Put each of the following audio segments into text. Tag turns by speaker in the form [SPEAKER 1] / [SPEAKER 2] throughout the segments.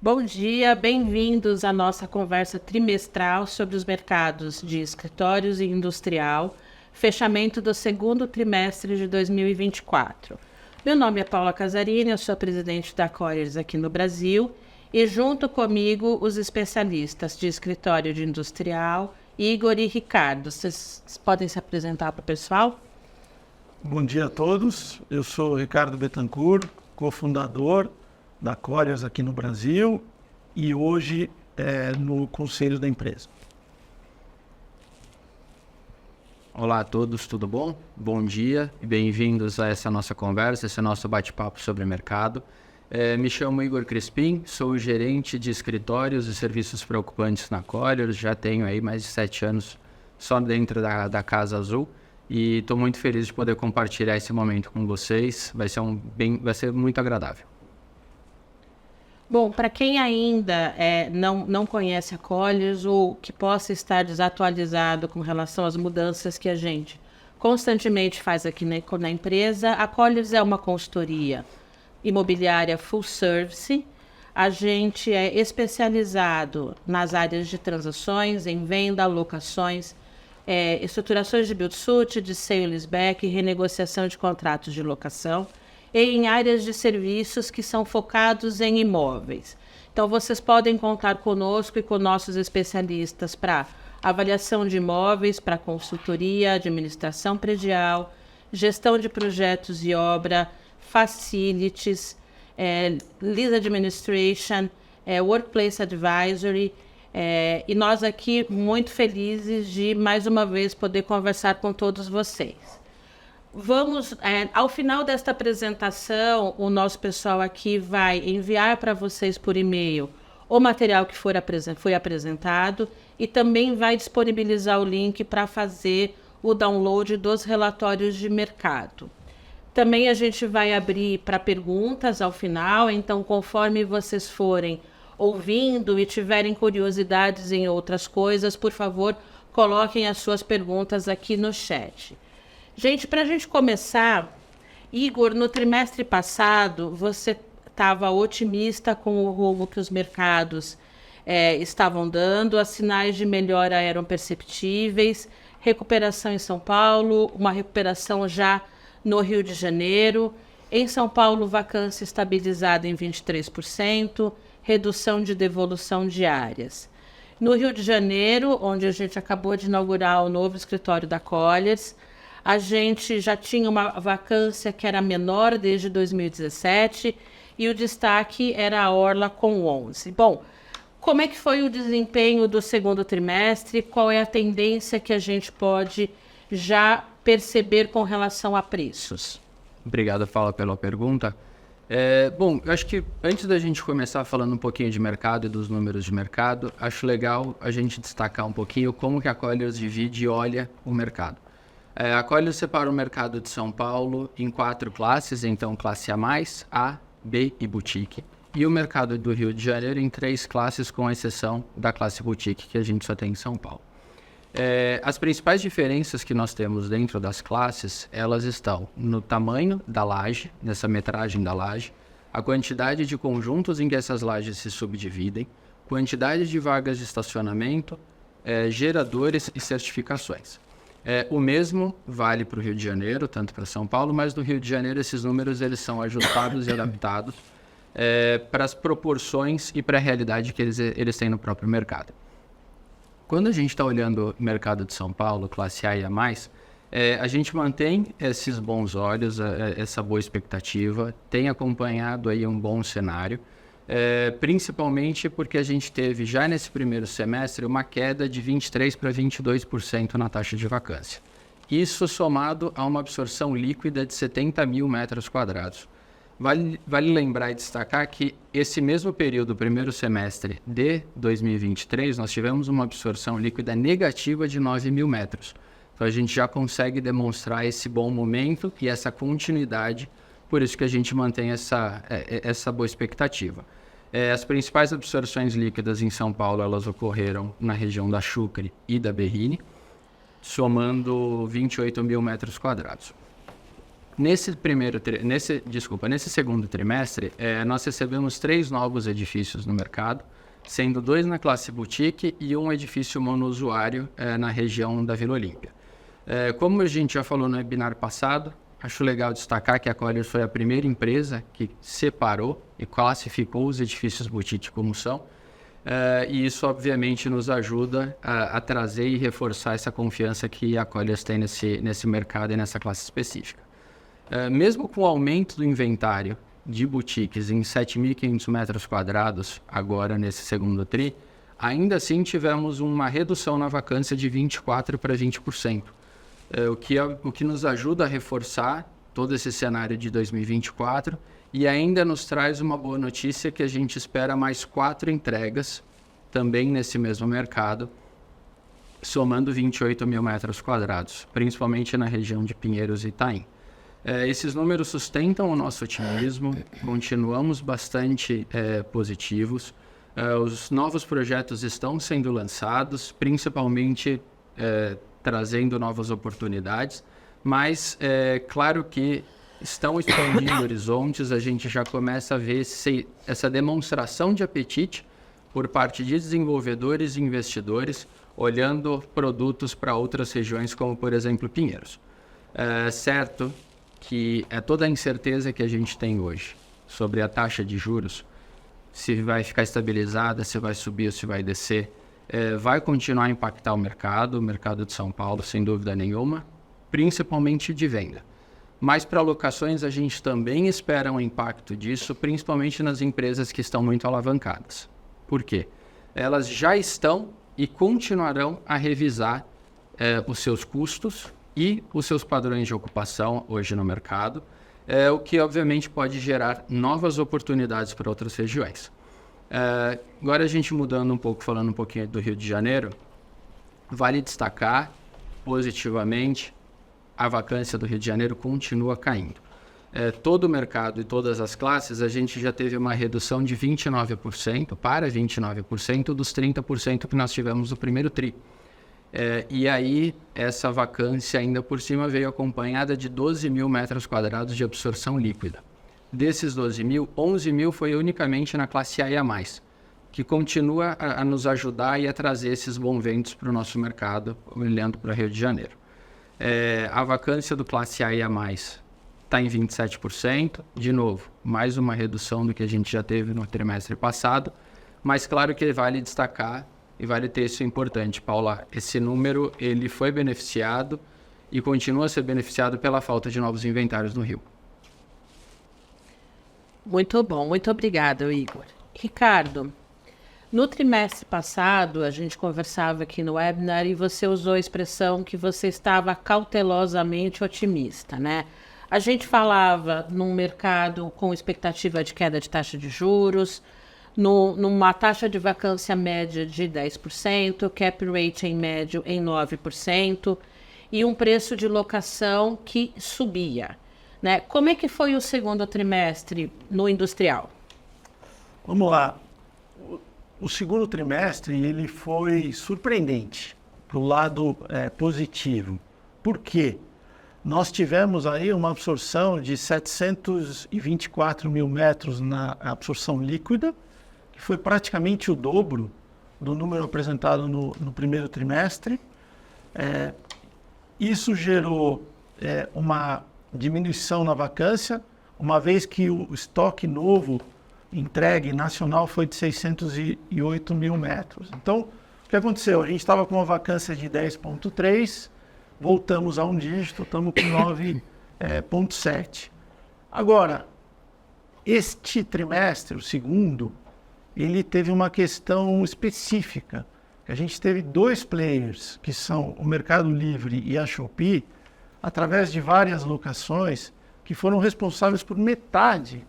[SPEAKER 1] Bom dia, bem-vindos à nossa conversa trimestral sobre os mercados de escritórios e industrial, fechamento do segundo trimestre de 2024. Meu nome é Paula Casarini, eu sou a presidente da Colliers aqui no Brasil e junto comigo os especialistas de escritório de industrial, Igor e Ricardo. Vocês podem se apresentar para o pessoal?
[SPEAKER 2] Bom dia a todos, eu sou Ricardo Bettencourt, cofundador da Colliers aqui no Brasil e hoje no conselho da empresa.
[SPEAKER 3] Olá a todos, tudo bom? Bom dia e bem-vindos a essa nossa conversa, esse nosso bate-papo sobre o mercado. Me chamo Igor Crispim, sou o gerente de escritórios e serviços preocupantes na Colliers, já tenho aí mais de 7 anos só dentro da Casa Azul e estou muito feliz de poder compartilhar esse momento com vocês, vai ser muito agradável.
[SPEAKER 1] Bom, para quem ainda não conhece a Colliers ou que possa estar desatualizado com relação às mudanças que a gente constantemente faz aqui na empresa, a Colliers é uma consultoria imobiliária full service. A gente é especializado nas áreas de transações, em venda, locações, estruturações de build-to-suit, de sale-leaseback e renegociação de contratos de locação, e em áreas de serviços que são focados em imóveis. Então, vocês podem contar conosco e com nossos especialistas para avaliação de imóveis, para consultoria, administração predial, gestão de projetos e obra, facilities, lease administration, workplace advisory, e nós aqui muito felizes de mais uma vez poder conversar com todos vocês. Ao final desta apresentação, o nosso pessoal aqui vai enviar para vocês por e-mail o material que foi apresentado e também vai disponibilizar o link para fazer o download dos relatórios de mercado. Também a gente vai abrir para perguntas ao final, então conforme vocês forem ouvindo e tiverem curiosidades em outras coisas, por favor, coloquem as suas perguntas aqui no chat. Gente, para a gente começar, Igor, no trimestre passado, você estava otimista com o rumo que os mercados estavam dando, os sinais de melhora eram perceptíveis, recuperação em São Paulo, uma recuperação já no Rio de Janeiro. Em São Paulo, vacância estabilizada em 23%, redução de devolução de áreas. No Rio de Janeiro, onde a gente acabou de inaugurar o novo escritório da Colliers, a gente já tinha uma vacância que era menor desde 2017 e o destaque era a Orla com 11. Bom, como é que foi o desempenho do segundo trimestre? Qual é a tendência que a gente pode já perceber com relação a preços?
[SPEAKER 3] Obrigado, Paula, pela pergunta. Bom, eu acho que antes da gente começar falando um pouquinho de mercado e dos números de mercado, acho legal a gente destacar um pouquinho como que a Colliers divide e olha o mercado. A Colliers separa o mercado de São Paulo em 4 classes, então classe A, B e boutique. E o mercado do Rio de Janeiro em 3 classes, com exceção da classe boutique, que a gente só tem em São Paulo. As principais diferenças que nós temos dentro das classes, elas estão no tamanho da laje, nessa metragem da laje, a quantidade de conjuntos em que essas lajes se subdividem, quantidade de vagas de estacionamento, geradores e certificações. O mesmo vale para o Rio de Janeiro, tanto para São Paulo, mas no Rio de Janeiro esses números eles são ajustados e adaptados para as proporções e para a realidade que eles têm no próprio mercado. Quando a gente está olhando o mercado de São Paulo, classe A e A+, a gente mantém esses bons olhos, essa boa expectativa, tem acompanhado aí um bom cenário, principalmente porque a gente teve já nesse primeiro semestre uma queda de 23% para 22% na taxa de vacância. Isso somado a uma absorção líquida de 70 mil metros quadrados. Vale lembrar e destacar que esse mesmo período, primeiro semestre de 2023, nós tivemos uma absorção líquida negativa de 9 mil metros. Então a gente já consegue demonstrar esse bom momento e essa continuidade, por isso que a gente mantém essa boa expectativa. As principais absorções líquidas em São Paulo, elas ocorreram na região da Chucre e da Berrini, somando 28 mil metros quadrados. Nesse segundo trimestre, nós recebemos 3 novos edifícios no mercado, sendo 2 na classe boutique e um edifício monousuário na região da Vila Olímpia. Como a gente já falou no webinar passado, acho legal destacar que a Colliers foi a primeira empresa que separou e classificou os edifícios boutique como são, e isso obviamente nos ajuda a trazer e reforçar essa confiança que a Colliers tem nesse mercado e nessa classe específica. Mesmo com o aumento do inventário de boutiques em 7.500 metros quadrados, agora nesse segundo TRI, ainda assim tivemos uma redução na vacância de 24% para 20%, o que nos ajuda a reforçar todo esse cenário de 2024 e ainda nos traz uma boa notícia que a gente espera mais 4 entregas, também nesse mesmo mercado, somando 28 mil metros quadrados, principalmente na região de Pinheiros e Itaim. Esses números sustentam o nosso otimismo, continuamos bastante positivos. Os novos projetos estão sendo lançados, principalmente trazendo novas oportunidades, mas claro que estão expandindo horizontes, a gente já começa a ver essa demonstração de apetite por parte de desenvolvedores e investidores, olhando produtos para outras regiões, como por exemplo Pinheiros. Certo que toda a incerteza que a gente tem hoje sobre a taxa de juros, se vai ficar estabilizada, se vai subir ou se vai descer, vai continuar a impactar o mercado de São Paulo, sem dúvida nenhuma, principalmente de venda. Mas para locações a gente também espera um impacto disso, principalmente nas empresas que estão muito alavancadas. Por quê? Elas já estão e continuarão a revisar os seus custos e os seus padrões de ocupação hoje no mercado, o que obviamente pode gerar novas oportunidades para outras regiões. Agora a gente mudando um pouco, falando um pouquinho do Rio de Janeiro, vale destacar positivamente a vacância do Rio de Janeiro continua caindo. Todo o mercado e todas as classes, a gente já teve uma redução de 29% para 29% dos 30% que nós tivemos no primeiro TRI. E aí, essa vacância ainda por cima veio acompanhada de 12 mil metros quadrados de absorção líquida. Desses 12 mil, 11 mil foi unicamente na classe A e A+, que continua a nos ajudar e a trazer esses bons ventos para o nosso mercado, olhando para Rio de Janeiro. A vacância do classe A e A+, está em 27%, de novo, mais uma redução do que a gente já teve no trimestre passado, mas claro que vale destacar e vale ter isso importante, Paula, esse número ele foi beneficiado e continua a ser beneficiado pela falta de novos inventários no Rio.
[SPEAKER 1] Muito bom, muito obrigada, Igor. Ricardo, no trimestre passado, a gente conversava aqui no webinar e você usou a expressão que você estava cautelosamente otimista, né? A gente falava num mercado com expectativa de queda de taxa de juros, numa taxa de vacância média de 10%, cap rate em médio em 9% e um preço de locação que subia, né? Como é que foi o segundo trimestre no industrial?
[SPEAKER 2] Vamos lá. O segundo trimestre ele foi surpreendente para o lado positivo. Por quê? Nós tivemos aí uma absorção de 724 mil metros na absorção líquida, que foi praticamente o dobro do número apresentado no primeiro trimestre. Isso gerou uma diminuição na vacância, uma vez que o estoque novo entregue nacional foi de 608 mil metros. Então, o que aconteceu? A gente estava com uma vacância de 10,3%, voltamos a um dígito, estamos com 9,7%. Agora, este trimestre, o segundo, ele teve uma questão específica. A gente teve 2 players, que são o Mercado Livre e a Shopee, através de várias locações, que foram responsáveis por metade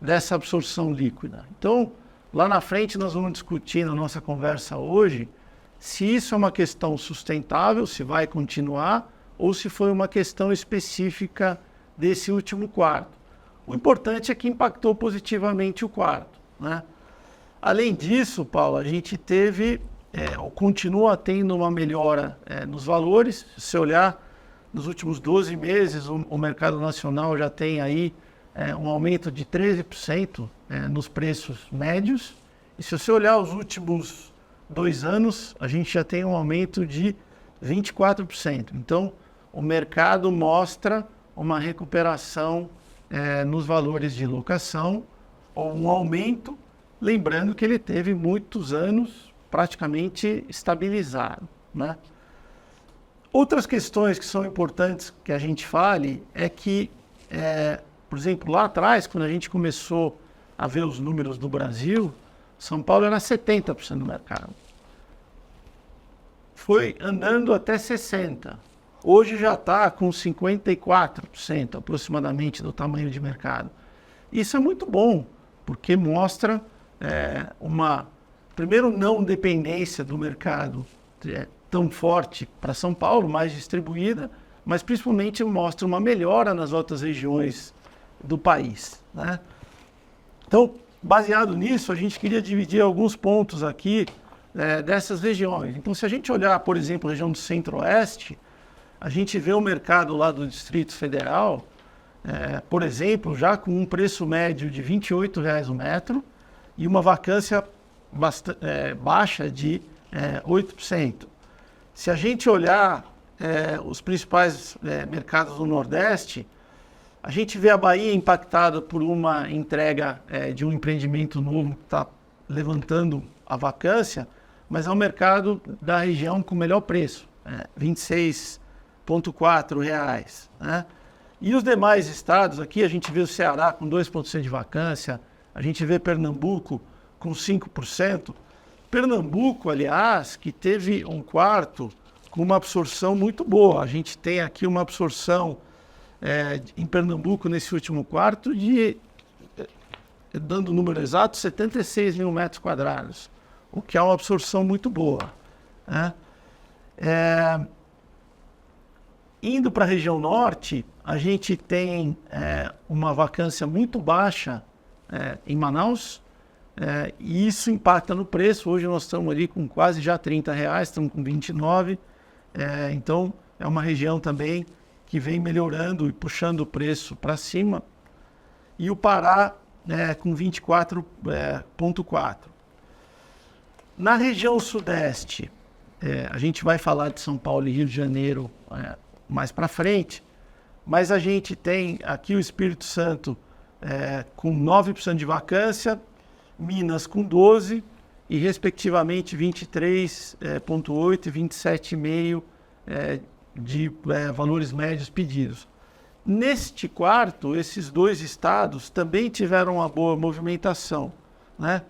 [SPEAKER 2] dessa absorção líquida. Então, lá na frente nós vamos discutir na nossa conversa hoje se isso é uma questão sustentável, se vai continuar, ou se foi uma questão específica desse último quarto. O importante é que impactou positivamente o quarto, né? Além disso, Paulo, a gente teve, continua tendo uma melhora nos valores. Se você olhar nos últimos 12 meses, o mercado nacional já tem aí um aumento de 13% nos preços médios. E se você olhar os últimos 2 anos, a gente já tem um aumento de 24%. Então, o mercado mostra uma recuperação nos valores de locação, ou um aumento, lembrando que ele teve muitos anos praticamente estabilizado, né? Outras questões que são importantes que a gente fale é que, por exemplo, lá atrás, quando a gente começou a ver os números do Brasil, São Paulo era 70% do mercado. Foi andando até 60%. Hoje já está com 54% aproximadamente do tamanho de mercado. Isso é muito bom, porque mostra primeiro, não dependência do mercado tão forte para São Paulo, mais distribuída, mas principalmente mostra uma melhora nas outras regiões do país, né? Então, baseado nisso, a gente queria dividir alguns pontos aqui dessas regiões. Então, se a gente olhar, por exemplo, a região do Centro-Oeste, a gente vê o mercado lá do Distrito Federal, por exemplo, já com um preço médio de R$ 28,00 o metro e uma vacância baixa de 8%. Se a gente olhar os principais mercados do Nordeste, a gente vê a Bahia impactada por uma entrega de um empreendimento novo que está levantando a vacância, mas é um mercado da região com melhor preço, R$ 26,4, né? E os demais estados, aqui a gente vê o Ceará com 2,5% de vacância, a gente vê Pernambuco com 5%. Pernambuco, aliás, que teve um quarto com uma absorção muito boa. A gente tem aqui uma absorção em Pernambuco nesse último quarto de, dando o número exato, 76 mil metros quadrados, o que é uma absorção muito boa, né? Indo para a região norte, a gente tem uma vacância muito baixa em Manaus, e isso impacta no preço. Hoje nós estamos ali com quase já R$30, estamos com 29. Então é uma região também que vem melhorando e puxando o preço para cima. E o Pará com 24,4. Na região sudeste, a gente vai falar de São Paulo e Rio de Janeiro mais para frente, mas a gente tem aqui o Espírito Santo com 9% de vacância, Minas com 12% e, respectivamente, 23,8% e 27,5% de valores médios pedidos. Neste quarto, esses dois estados também tiveram uma boa movimentação, né?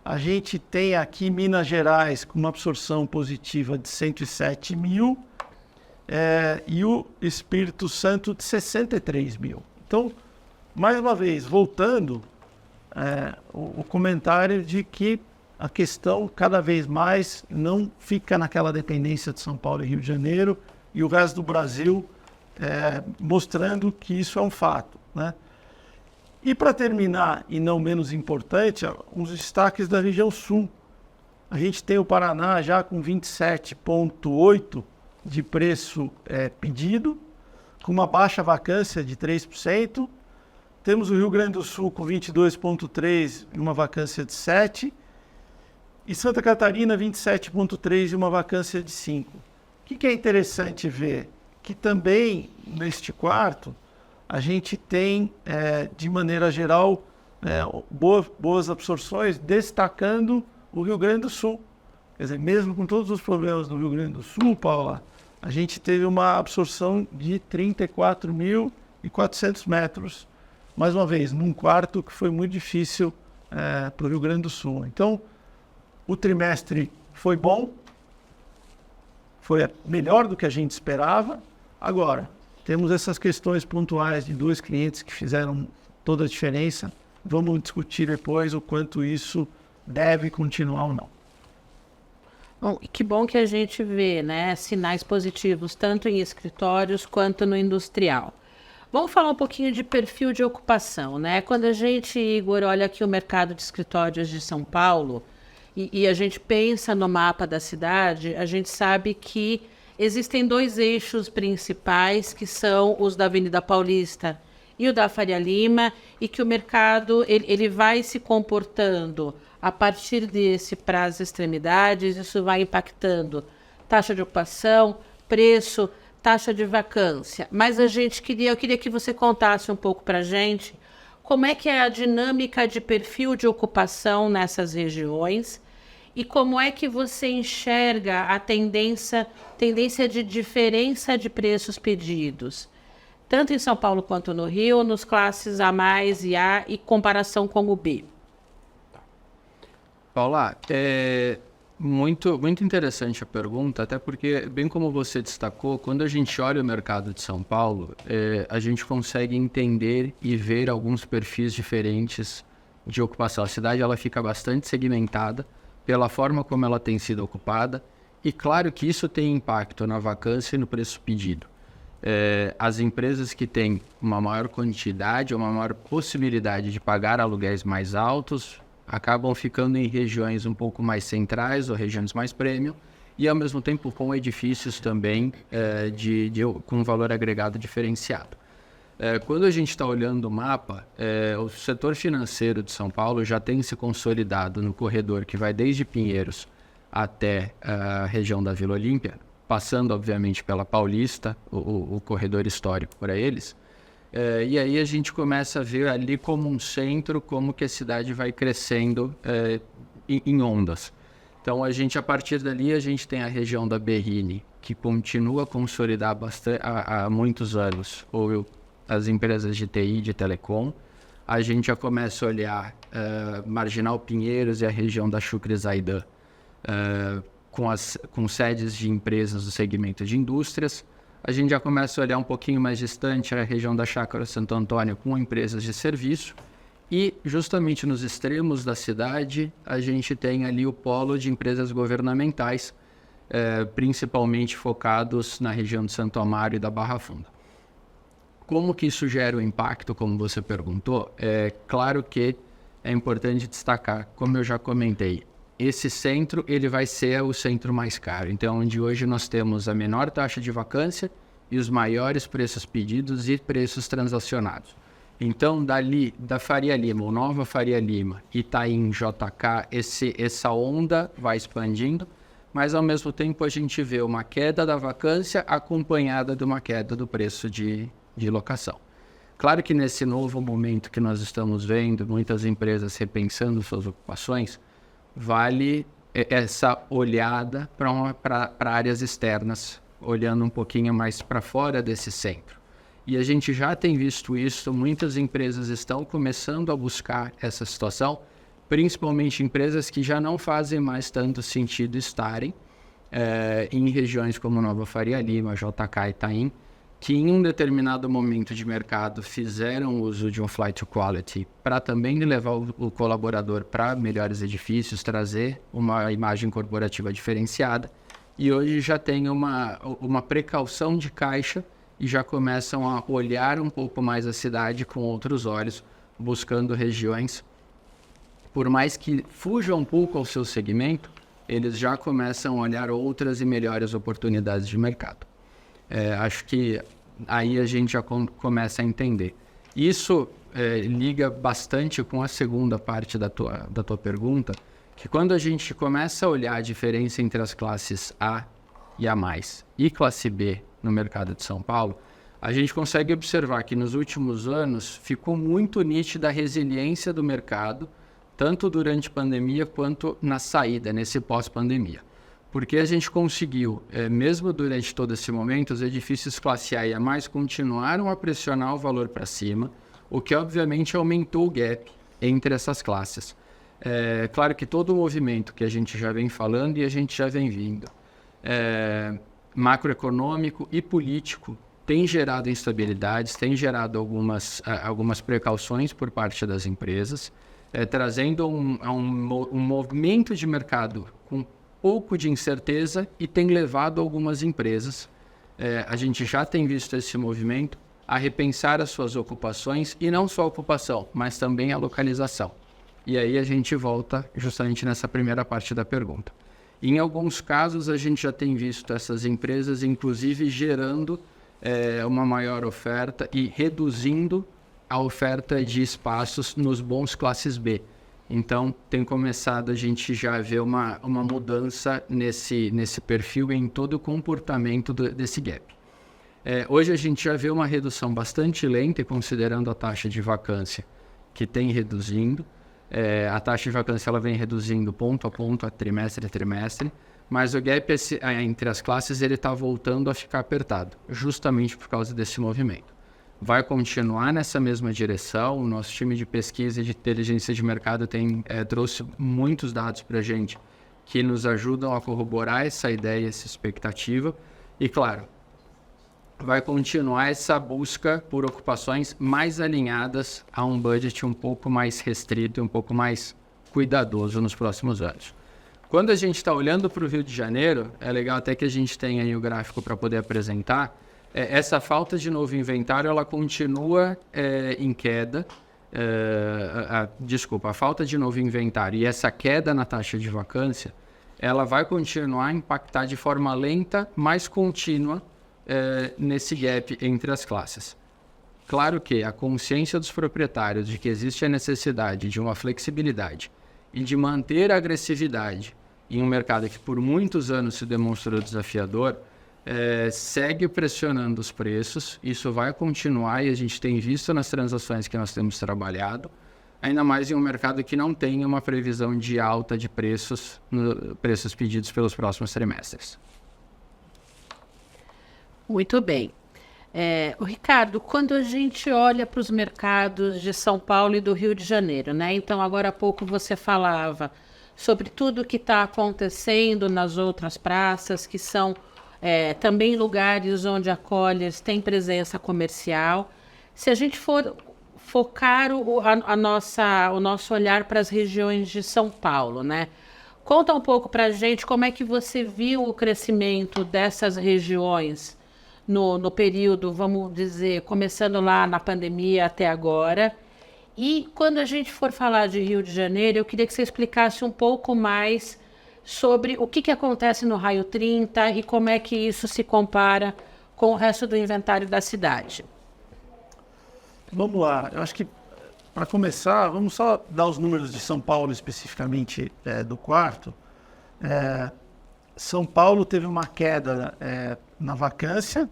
[SPEAKER 2] A gente tem aqui Minas Gerais com uma absorção positiva de 107 mil e o Espírito Santo de 63 mil. Então, mais uma vez, voltando, o comentário de que a questão cada vez mais não fica naquela dependência de São Paulo e Rio de Janeiro e o resto do Brasil, mostrando que isso é um fato, né? E para terminar, e não menos importante, uns destaques da região sul. A gente tem o Paraná já com 27,8% de preço pedido, com uma baixa vacância de 3%. Temos o Rio Grande do Sul com 22,3% e uma vacância de 7%. E Santa Catarina 27,3% e uma vacância de 5%. O que é interessante ver? Que também neste quarto a gente tem, de maneira geral, boas absorções, destacando o Rio Grande do Sul. Quer dizer, mesmo com todos os problemas no Rio Grande do Sul, Paula, a gente teve uma absorção de 34.400 metros, mais uma vez, num quarto que foi muito difícil para o Rio Grande do Sul. Então, o trimestre foi bom, foi melhor do que a gente esperava. Agora, temos essas questões pontuais de 2 clientes que fizeram toda a diferença. Vamos discutir depois o quanto isso deve continuar ou não.
[SPEAKER 1] Bom, que bom que a gente vê, né, sinais positivos tanto em escritórios quanto no industrial. Vamos falar um pouquinho de perfil de ocupação, né? Quando a gente, Igor, olha aqui o mercado de escritórios de São Paulo e a gente pensa no mapa da cidade, a gente sabe que existem 2 eixos principais, que são os da Avenida Paulista e o da Faria Lima, e que o mercado ele vai se comportando a partir desse para as extremidades. Isso vai impactando taxa de ocupação, preço, taxa de vacância. Mas eu queria que você contasse um pouco para a gente como é que é a dinâmica de perfil de ocupação nessas regiões e como é que você enxerga a tendência de diferença de preços pedidos, tanto em São Paulo quanto no Rio, nos classes A+, e A, e comparação com o B.
[SPEAKER 3] Paula, é muito interessante a pergunta, até porque, bem como você destacou, quando a gente olha o mercado de São Paulo, a gente consegue entender e ver alguns perfis diferentes de ocupação. A cidade ela fica bastante segmentada pela forma como ela tem sido ocupada, e claro que isso tem impacto na vacância e no preço pedido. As empresas que têm uma maior quantidade, uma maior possibilidade de pagar aluguéis mais altos, acabam ficando em regiões um pouco mais centrais ou regiões mais premium, e ao mesmo tempo com edifícios também com valor agregado diferenciado. Quando a gente está olhando o mapa, o setor financeiro de São Paulo já tem se consolidado no corredor que vai desde Pinheiros até a região da Vila Olímpia, passando obviamente pela Paulista, o corredor histórico para eles. E aí a gente começa a ver ali como um centro, como que a cidade vai crescendo em ondas. Então a partir dali a gente tem a região da Berrini, que continua a consolidar bastante há muitos anos, ou as empresas de TI, de telecom. A gente já começa a olhar Marginal Pinheiros e a região da Chucre Zaidan, com sedes de empresas do segmento de indústrias. A gente já começa a olhar um pouquinho mais distante a região da Chácara Santo Antônio com empresas de serviço. E justamente nos extremos da cidade, a gente tem ali o polo de empresas governamentais, principalmente focados na região de Santo Amaro e da Barra Funda. Como que isso gera um impacto, como você perguntou? É claro que é importante destacar, como eu já comentei, esse centro ele vai ser o centro mais caro. Então, onde hoje nós temos a menor taxa de vacância e os maiores preços pedidos e preços transacionados. Então, dali, da Faria Lima, ou Nova Faria Lima, Itaim, JK, essa onda vai expandindo, mas ao mesmo tempo a gente vê uma queda da vacância acompanhada de uma queda do preço de locação. Claro que nesse novo momento que nós estamos vendo, muitas empresas repensando suas ocupações, vale essa olhada para áreas externas, olhando um pouquinho mais para fora desse centro. E a gente já tem visto isso, muitas empresas estão começando a buscar essa situação, principalmente empresas que já não fazem mais tanto sentido estarem em regiões como Nova Faria Lima, JK e Itaim, que em um determinado momento de mercado fizeram uso de um flight to quality para também levar o colaborador para melhores edifícios, trazer uma imagem corporativa diferenciada, e hoje já tem uma precaução de caixa e já começam a olhar um pouco mais a cidade com outros olhos, buscando regiões, por mais que fujam um pouco ao seu segmento, eles já começam a olhar outras e melhores oportunidades de mercado. Acho que aí a gente já começa a entender. Isso liga bastante com a segunda parte da tua pergunta, que quando a gente começa a olhar a diferença entre as classes A e A+, e classe B no mercado de São Paulo, a gente consegue observar que nos últimos anos ficou muito nítida a resiliência do mercado, tanto durante a pandemia quanto na saída, nesse pós-pandemia. Porque a gente conseguiu, mesmo durante todo esse momento, os edifícios classe A e A+, continuaram a pressionar o valor para cima, o que obviamente aumentou o gap entre essas classes. Claro que todo o movimento que a gente já vem falando e a gente já vem vindo, macroeconômico e político, tem gerado instabilidades, tem gerado algumas precauções por parte das empresas, trazendo um movimento de mercado com pouco de incerteza e tem levado algumas empresas, a gente já tem visto esse movimento, a repensar as suas ocupações, e não só a ocupação, mas também a localização. E aí a gente volta justamente nessa primeira parte da pergunta. Em alguns casos, a gente já tem visto essas empresas, inclusive, gerando uma maior oferta e reduzindo a oferta de espaços nos bons classes B. Então, tem começado a gente já ver uma mudança nesse perfil e em todo o comportamento desse gap. Hoje a gente já vê uma redução bastante lenta, considerando a taxa de vacância, que tem reduzindo. A taxa de vacância ela vem reduzindo ponto a ponto, a trimestre, mas o gap entre as classes ele está voltando a ficar apertado, justamente por causa desse movimento. Vai continuar nessa mesma direção. O nosso time de pesquisa e de inteligência de mercado trouxe muitos dados para a gente que nos ajudam a corroborar essa ideia, essa expectativa. E, claro, vai continuar essa busca por ocupações mais alinhadas a um budget um pouco mais restrito e um pouco mais cuidadoso nos próximos anos. Quando a gente está olhando para o Rio de Janeiro, é legal até que a gente tenha aí o gráfico para poder apresentar. Essa falta de novo inventário, ela continua em queda. A falta de novo inventário e essa queda na taxa de vacância, ela vai continuar a impactar de forma lenta, mas contínua, nesse gap entre as classes. Claro que a consciência dos proprietários de que existe a necessidade de uma flexibilidade e de manter a agressividade em um mercado que por muitos anos se demonstrou desafiador, segue pressionando os preços. Isso vai continuar e a gente tem visto nas transações que nós temos trabalhado, ainda mais em um mercado que não tem uma previsão de alta de preços pedidos pelos próximos trimestres.
[SPEAKER 1] Muito bem. O Ricardo, quando a gente olha para os mercados de São Paulo e do Rio de Janeiro, né? Então, agora há pouco você falava sobre tudo que está acontecendo nas outras praças, que são também lugares onde a Colliers tem presença comercial. Se a gente for focar o nosso olhar para as regiões de São Paulo, né? Conta um pouco para a gente como é que você viu o crescimento dessas regiões no período, vamos dizer, começando lá na pandemia até agora. E quando a gente for falar de Rio de Janeiro, eu queria que você explicasse um pouco mais sobre o que acontece no Raio 30 e como é que isso se compara com o resto do inventário da cidade.
[SPEAKER 2] Vamos lá, eu acho que para começar, vamos só dar os números de São Paulo especificamente do quarto. São Paulo teve uma queda na vacância,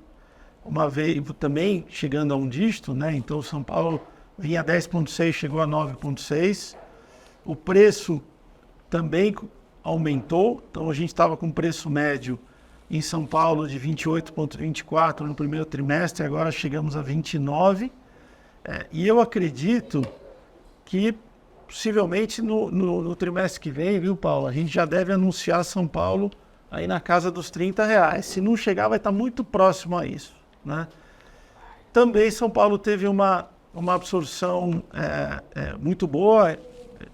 [SPEAKER 2] uma vez também chegando a um dígito, né? Então São Paulo vinha a 10,6, chegou a 9,6. O preço também aumentou, então a gente estava com preço médio em São Paulo de 28,24 no primeiro trimestre, agora chegamos a 29. E eu acredito que possivelmente no trimestre que vem, viu, Paulo, a gente já deve anunciar São Paulo aí na casa dos R$30. Se não chegar, vai estar muito próximo a isso, né? Também São Paulo teve uma absorção muito boa,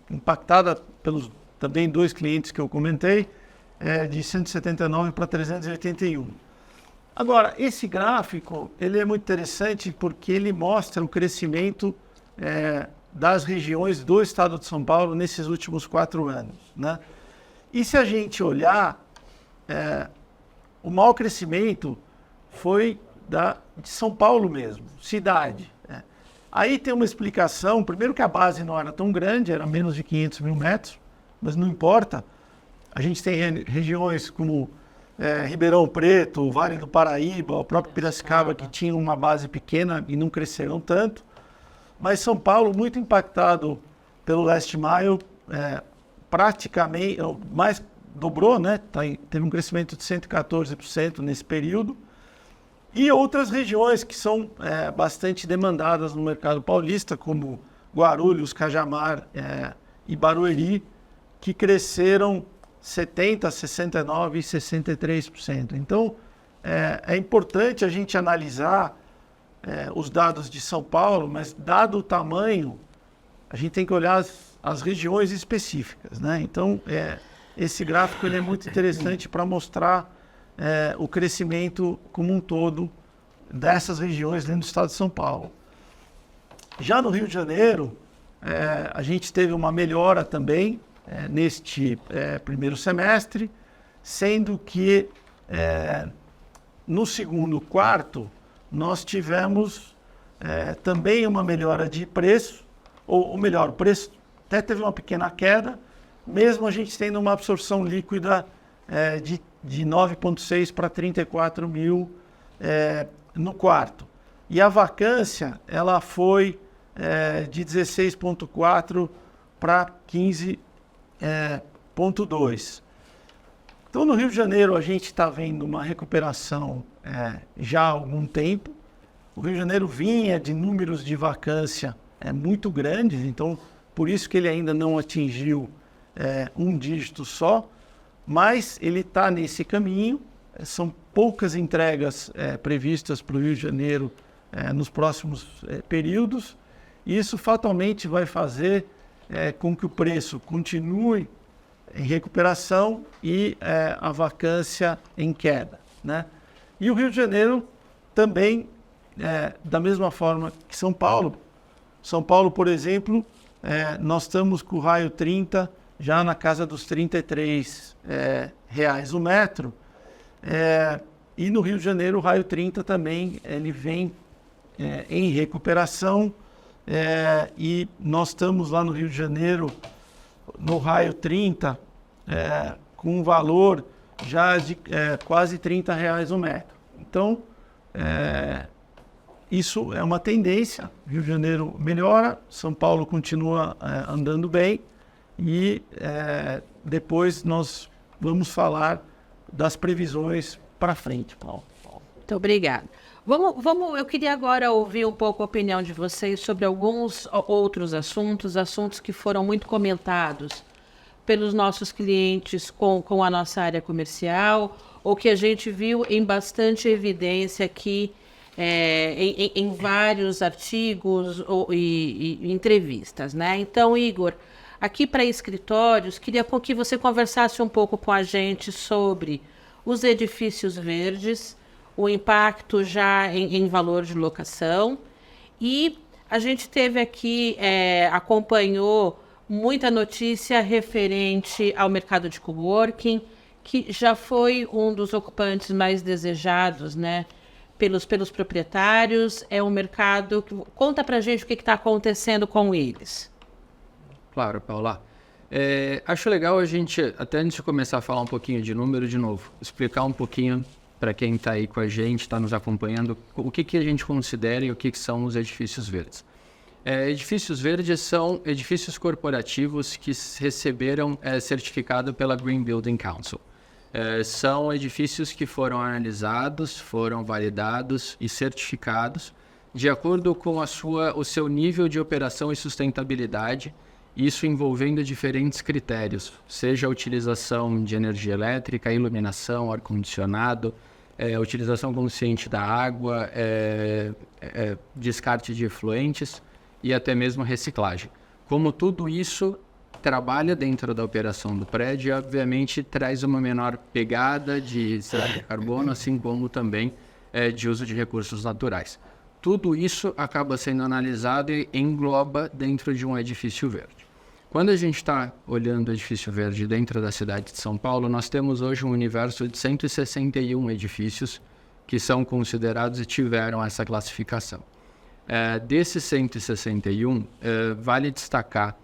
[SPEAKER 2] impactada pelos também dois clientes que eu comentei, de 179 para 381. Agora, esse gráfico ele é muito interessante porque ele mostra o crescimento das regiões do estado de São Paulo nesses últimos 4 anos, né? E se a gente olhar, o maior crescimento foi de São Paulo mesmo, cidade. Aí tem uma explicação, primeiro que a base não era tão grande, era menos de 500 mil metros, mas não importa. A gente tem regiões como Ribeirão Preto, o Vale do Paraíba, o próprio Piracicaba, que tinham uma base pequena e não cresceram tanto. Mas São Paulo, muito impactado pelo Last Mile, praticamente, mais dobrou, né? Teve um crescimento de 114% nesse período. E outras regiões que são bastante demandadas no mercado paulista, como Guarulhos, Cajamar e Barueri, que cresceram 70%, 69% e 63%. Então, é importante a gente analisar os dados de São Paulo, mas dado o tamanho, a gente tem que olhar as regiões específicas, né? Então, esse gráfico ele é muito interessante para mostrar o crescimento como um todo dessas regiões dentro do estado de São Paulo. Já no Rio de Janeiro, a gente teve uma melhora também neste primeiro semestre. sendo que no segundo quarto nós tivemos também uma melhora de preço, ou melhor, o preço até teve uma pequena queda, mesmo a gente tendo uma absorção líquida de 9,6 para 34 mil no quarto. E a vacância ela foi de 16,4 para 15,2. Então, no Rio de Janeiro, a gente está vendo uma recuperação já há algum tempo. O Rio de Janeiro vinha de números de vacância muito grandes, então, por isso que ele ainda não atingiu um dígito só, mas ele está nesse caminho. São poucas entregas previstas para o Rio de Janeiro nos próximos períodos. Isso fatalmente vai fazer com que o preço continue em recuperação e a vacância em queda, né? E o Rio de Janeiro também, da mesma forma que São Paulo. São Paulo, por exemplo, nós estamos com o raio 30 já na casa dos R$ 33 o metro. E no Rio de Janeiro o raio 30 também ele vem em recuperação, e nós estamos lá no Rio de Janeiro no raio 30 com um valor já de quase R$ 30 o metro. Então isso é uma tendência. Rio de Janeiro melhora, São Paulo continua andando bem, e depois nós vamos falar das previsões para frente, Paulo.
[SPEAKER 1] Muito obrigada. Eu queria agora ouvir um pouco a opinião de vocês sobre alguns outros assuntos que foram muito comentados pelos nossos clientes com a nossa área comercial, ou que a gente viu em bastante evidência aqui em vários artigos e entrevistas, né? Então, Igor, aqui para escritórios, queria que você conversasse um pouco com a gente sobre os edifícios verdes, o impacto já em valor de locação. E a gente teve aqui, acompanhou muita notícia referente ao mercado de coworking, que já foi um dos ocupantes mais desejados, né, pelos proprietários. É um mercado que... Conta pra gente o que está acontecendo com eles.
[SPEAKER 3] Claro, Paula. Acho legal a gente, até antes de começar a falar um pouquinho de número, de novo, explicar um pouquinho para quem está aí com a gente, está nos acompanhando, o que a gente considera e o que são os edifícios verdes. Edifícios verdes são edifícios corporativos que receberam certificado pela Green Building Council. São edifícios que foram analisados, foram validados e certificados de acordo com o seu nível de operação e sustentabilidade, isso envolvendo diferentes critérios, seja a utilização de energia elétrica, iluminação, ar-condicionado, utilização consciente da água, descarte de efluentes e até mesmo reciclagem. Como tudo isso trabalha dentro da operação do prédio, obviamente traz uma menor pegada de carbono, assim como também de uso de recursos naturais. Tudo isso acaba sendo analisado e engloba dentro de um edifício verde. Quando a gente está olhando o edifício verde dentro da cidade de São Paulo, nós temos hoje um universo de 161 edifícios que são considerados e tiveram essa classificação. Desses 161, vale destacar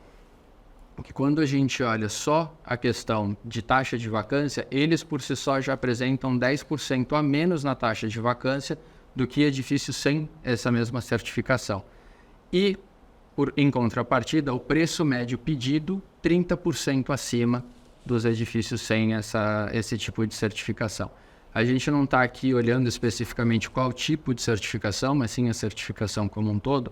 [SPEAKER 3] que quando a gente olha só a questão de taxa de vacância, eles por si só já apresentam 10% a menos na taxa de vacância do que edifícios sem essa mesma certificação. E, em contrapartida, o preço médio pedido 30% acima dos edifícios sem esse tipo de certificação. A gente não está aqui olhando especificamente qual tipo de certificação, mas sim a certificação como um todo,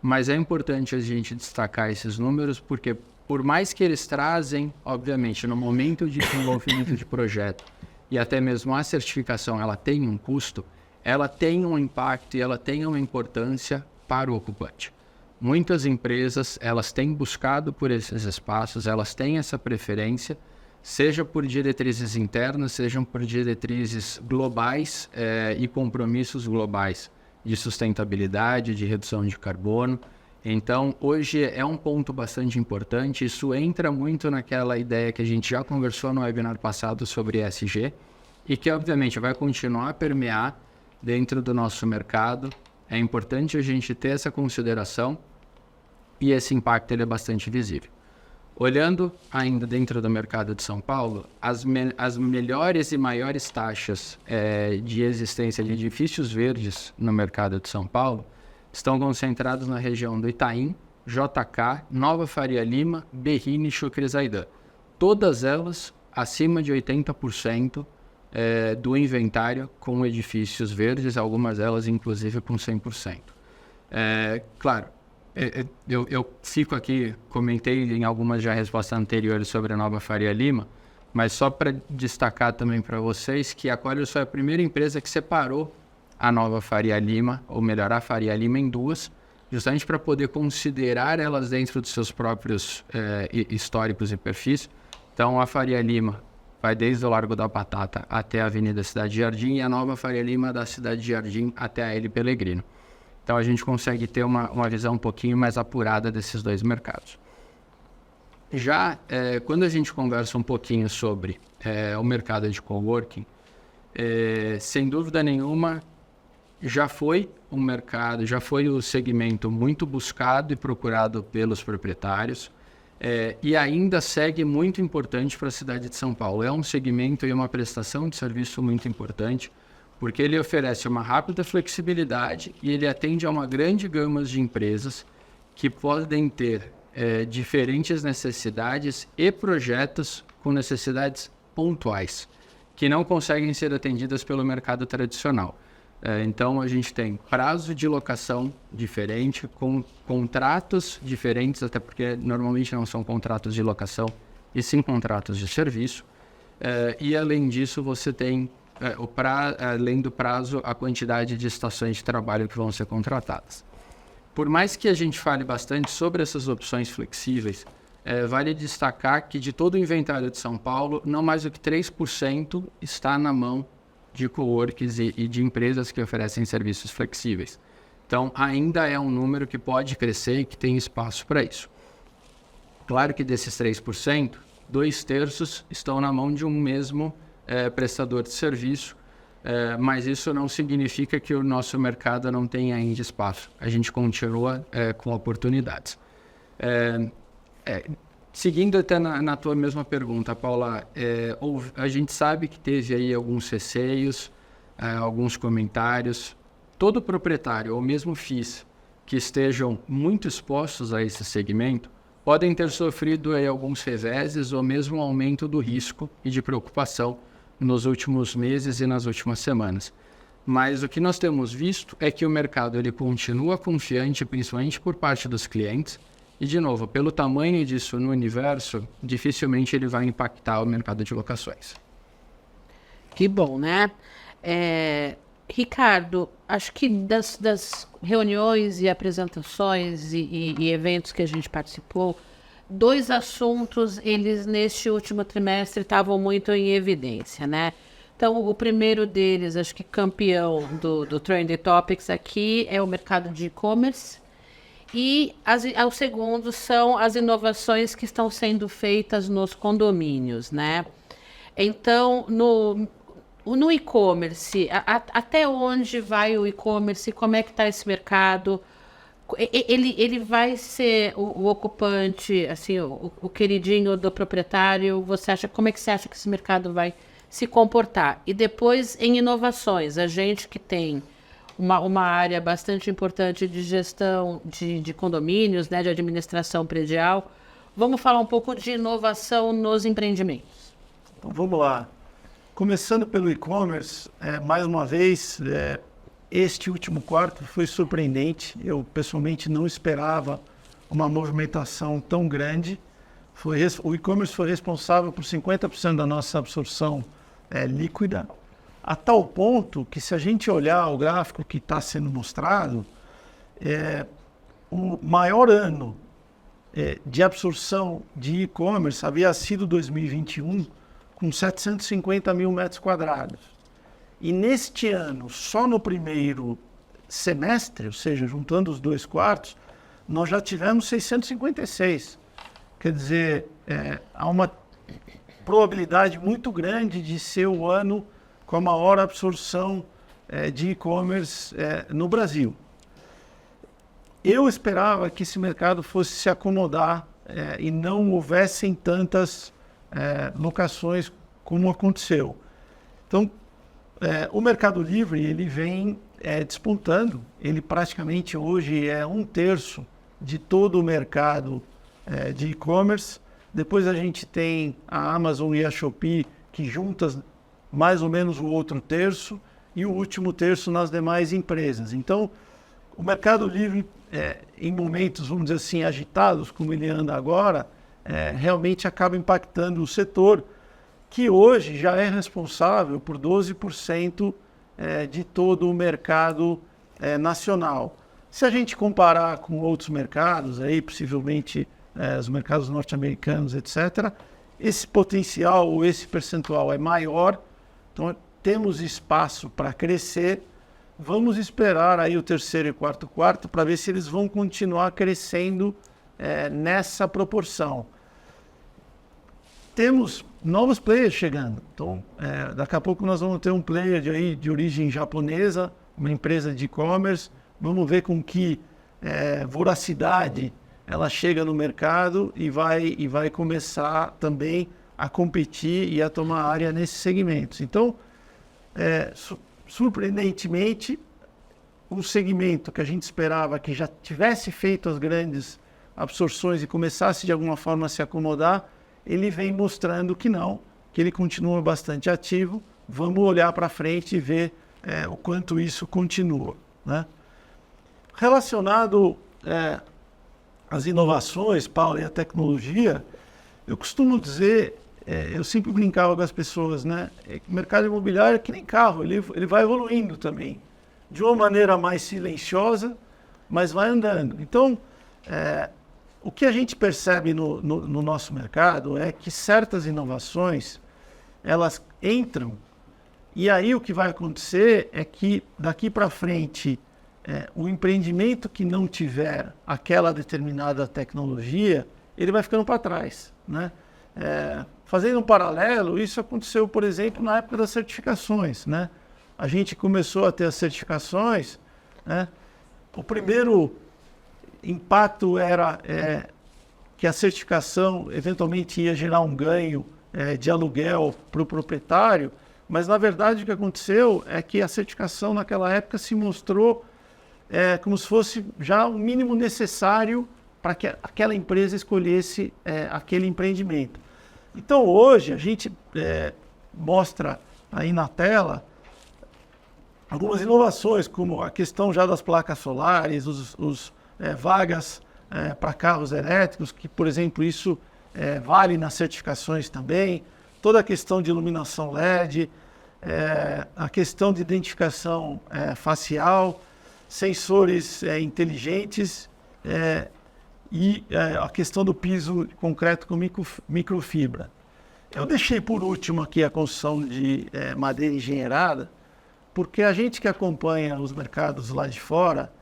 [SPEAKER 3] mas é importante a gente destacar esses números porque, por mais que eles trazem, obviamente, no momento de desenvolvimento de projeto e até mesmo a certificação, ela tem um custo, ela tem um impacto e ela tem uma importância para o ocupante. Muitas empresas, elas têm buscado por esses espaços, elas têm essa preferência, seja por diretrizes internas, sejam por diretrizes globais e compromissos globais de sustentabilidade, de redução de carbono. Então, hoje é um ponto bastante importante. Isso entra muito naquela ideia que a gente já conversou no webinar passado sobre ESG e que, obviamente, vai continuar a permear dentro do nosso mercado. É importante a gente ter essa consideração e esse impacto ele é bastante visível. Olhando ainda dentro do mercado de São Paulo, as melhores e maiores taxas de existência de edifícios verdes no mercado de São Paulo estão concentrados na região do Itaim, JK, Nova Faria Lima, Berrini e Chucre Zaidan. Todas elas acima de 80% do inventário com edifícios verdes, algumas delas inclusive com 100%. Claro, eu fico aqui, comentei em algumas já respostas anteriores sobre a Nova Faria Lima, mas só para destacar também para vocês que a Colliers foi a primeira empresa que separou a Nova Faria Lima, ou melhor, a Faria Lima em duas, justamente para poder considerar elas dentro dos seus próprios históricos e perfis. Então, a Faria Lima vai desde o Largo da Batata até a Avenida Cidade Jardim e a Nova Faria Lima da Cidade Jardim até a L. Pellegrino. Então, a gente consegue ter uma visão um pouquinho mais apurada desses dois mercados. Já quando a gente conversa um pouquinho sobre o mercado de coworking, sem dúvida nenhuma, já foi um mercado, já foi o segmento muito buscado e procurado pelos proprietários e ainda segue muito importante para a cidade de São Paulo. É um segmento e uma prestação de serviço muito importante, porque ele oferece uma rápida flexibilidade e ele atende a uma grande gama de empresas que podem ter diferentes necessidades e projetos com necessidades pontuais, que não conseguem ser atendidas pelo mercado tradicional. Então, a gente tem prazo de locação diferente, com contratos diferentes, até porque normalmente não são contratos de locação, e sim contratos de serviço. E, além disso, você tem, além do prazo, a quantidade de estações de trabalho que vão ser contratadas. Por mais que a gente fale bastante sobre essas opções flexíveis, vale destacar que de todo o inventário de São Paulo, não mais do que 3% está na mão de coworks e de empresas que oferecem serviços flexíveis. Então, ainda é um número que pode crescer e que tem espaço para isso. Claro que desses 3%, 2/3 estão na mão de um mesmo prestador de serviço, mas isso não significa que o nosso mercado não tenha ainda espaço. A gente continua com oportunidades. Seguindo até na tua mesma pergunta, Paula, a gente sabe que teve aí alguns receios, alguns comentários. Todo proprietário, ou mesmo FIIs, que estejam muito expostos a esse segmento, podem ter sofrido aí alguns reveses ou mesmo um aumento do risco e de preocupação nos últimos meses e nas últimas semanas. Mas o que nós temos visto é que o mercado ele continua confiante, principalmente por parte dos clientes. E, de novo, pelo tamanho disso no universo, dificilmente ele vai impactar o mercado de locações.
[SPEAKER 1] Que bom, né? Ricardo, acho que das reuniões e apresentações e eventos que a gente participou, 2 assuntos, eles neste último trimestre estavam muito em evidência, né? Então, o primeiro deles, acho que campeão do Trending Topics aqui é o mercado de e-commerce. E o segundo são as inovações que estão sendo feitas nos condomínios, né? Então, no e-commerce, até onde vai o e-commerce? Como é que está esse mercado? Ele vai ser o ocupante, assim, o queridinho do proprietário? Como é que você acha que esse mercado vai se comportar? E depois, em inovações, a gente que tem uma área bastante importante de gestão de condomínios, né, de administração predial. Vamos falar um pouco de inovação nos empreendimentos.
[SPEAKER 2] Então, vamos lá. Começando pelo e-commerce, mais uma vez, este último quarto foi surpreendente. Eu, pessoalmente, não esperava uma movimentação tão grande. O e-commerce foi responsável por 50% da nossa absorção líquida, a tal ponto que, se a gente olhar o gráfico que está sendo mostrado, o maior ano de absorção de e-commerce havia sido 2021, com 750 mil metros quadrados. E neste ano, só no primeiro semestre, ou seja, juntando os 2 quartos, nós já tivemos 656. Quer dizer, há uma probabilidade muito grande de ser o ano com a maior absorção de e-commerce no Brasil. Eu esperava que esse mercado fosse se acomodar e não houvessem tantas locações como aconteceu. Então, o Mercado Livre ele vem despontando. Ele praticamente hoje é 1/3 de todo o mercado de e-commerce. Depois a gente tem a Amazon e a Shopee, que juntas mais ou menos o outro terço, e o último terço nas demais empresas. Então, o Mercado Livre, em momentos, vamos dizer assim, agitados, como ele anda agora, realmente acaba impactando o setor, que hoje já é responsável por 12% de todo o mercado nacional. Se a gente comparar com outros mercados, aí, possivelmente os mercados norte-americanos, etc., esse potencial ou esse percentual é maior, então temos espaço para crescer. Vamos esperar aí o terceiro e quarto para ver se eles vão continuar crescendo nessa proporção. Temos novos players chegando. Então, daqui a pouco nós vamos ter um player de origem japonesa, uma empresa de e-commerce. Vamos ver com que voracidade ela chega no mercado e vai começar também a competir e a tomar área nesses segmentos. Então, surpreendentemente, um segmento que a gente esperava que já tivesse feito as grandes absorções e começasse de alguma forma a se acomodar, ele vem mostrando que não, que ele continua bastante ativo. Vamos olhar para frente e ver o quanto isso continua, né? Relacionado às inovações, Paulo, e à tecnologia, eu costumo dizer, eu sempre brincava com as pessoas, né? O mercado imobiliário é que nem carro, ele vai evoluindo também, de uma maneira mais silenciosa, mas vai andando. Então, o que a gente percebe no nosso mercado é que certas inovações, elas entram, e aí o que vai acontecer é que daqui para frente, o empreendimento que não tiver aquela determinada tecnologia, ele vai ficando para trás, né? Fazendo um paralelo, isso aconteceu, por exemplo, na época das certificações, né? A gente começou a ter as certificações, né? O primeiro impacto era que a certificação eventualmente ia gerar um ganho de aluguel para o proprietário, mas na verdade o que aconteceu é que a certificação naquela época se mostrou como se fosse já o mínimo necessário para que aquela empresa escolhesse aquele empreendimento. Então hoje a gente mostra aí na tela algumas inovações, como a questão já das placas solares, os vagas para carros elétricos, que, por exemplo, isso vale nas certificações também, toda a questão de iluminação LED, a questão de identificação facial, sensores inteligentes e a questão do piso de concreto com microfibra. Eu deixei por último aqui a construção de madeira engenheirada, porque a gente que acompanha os mercados lá de fora,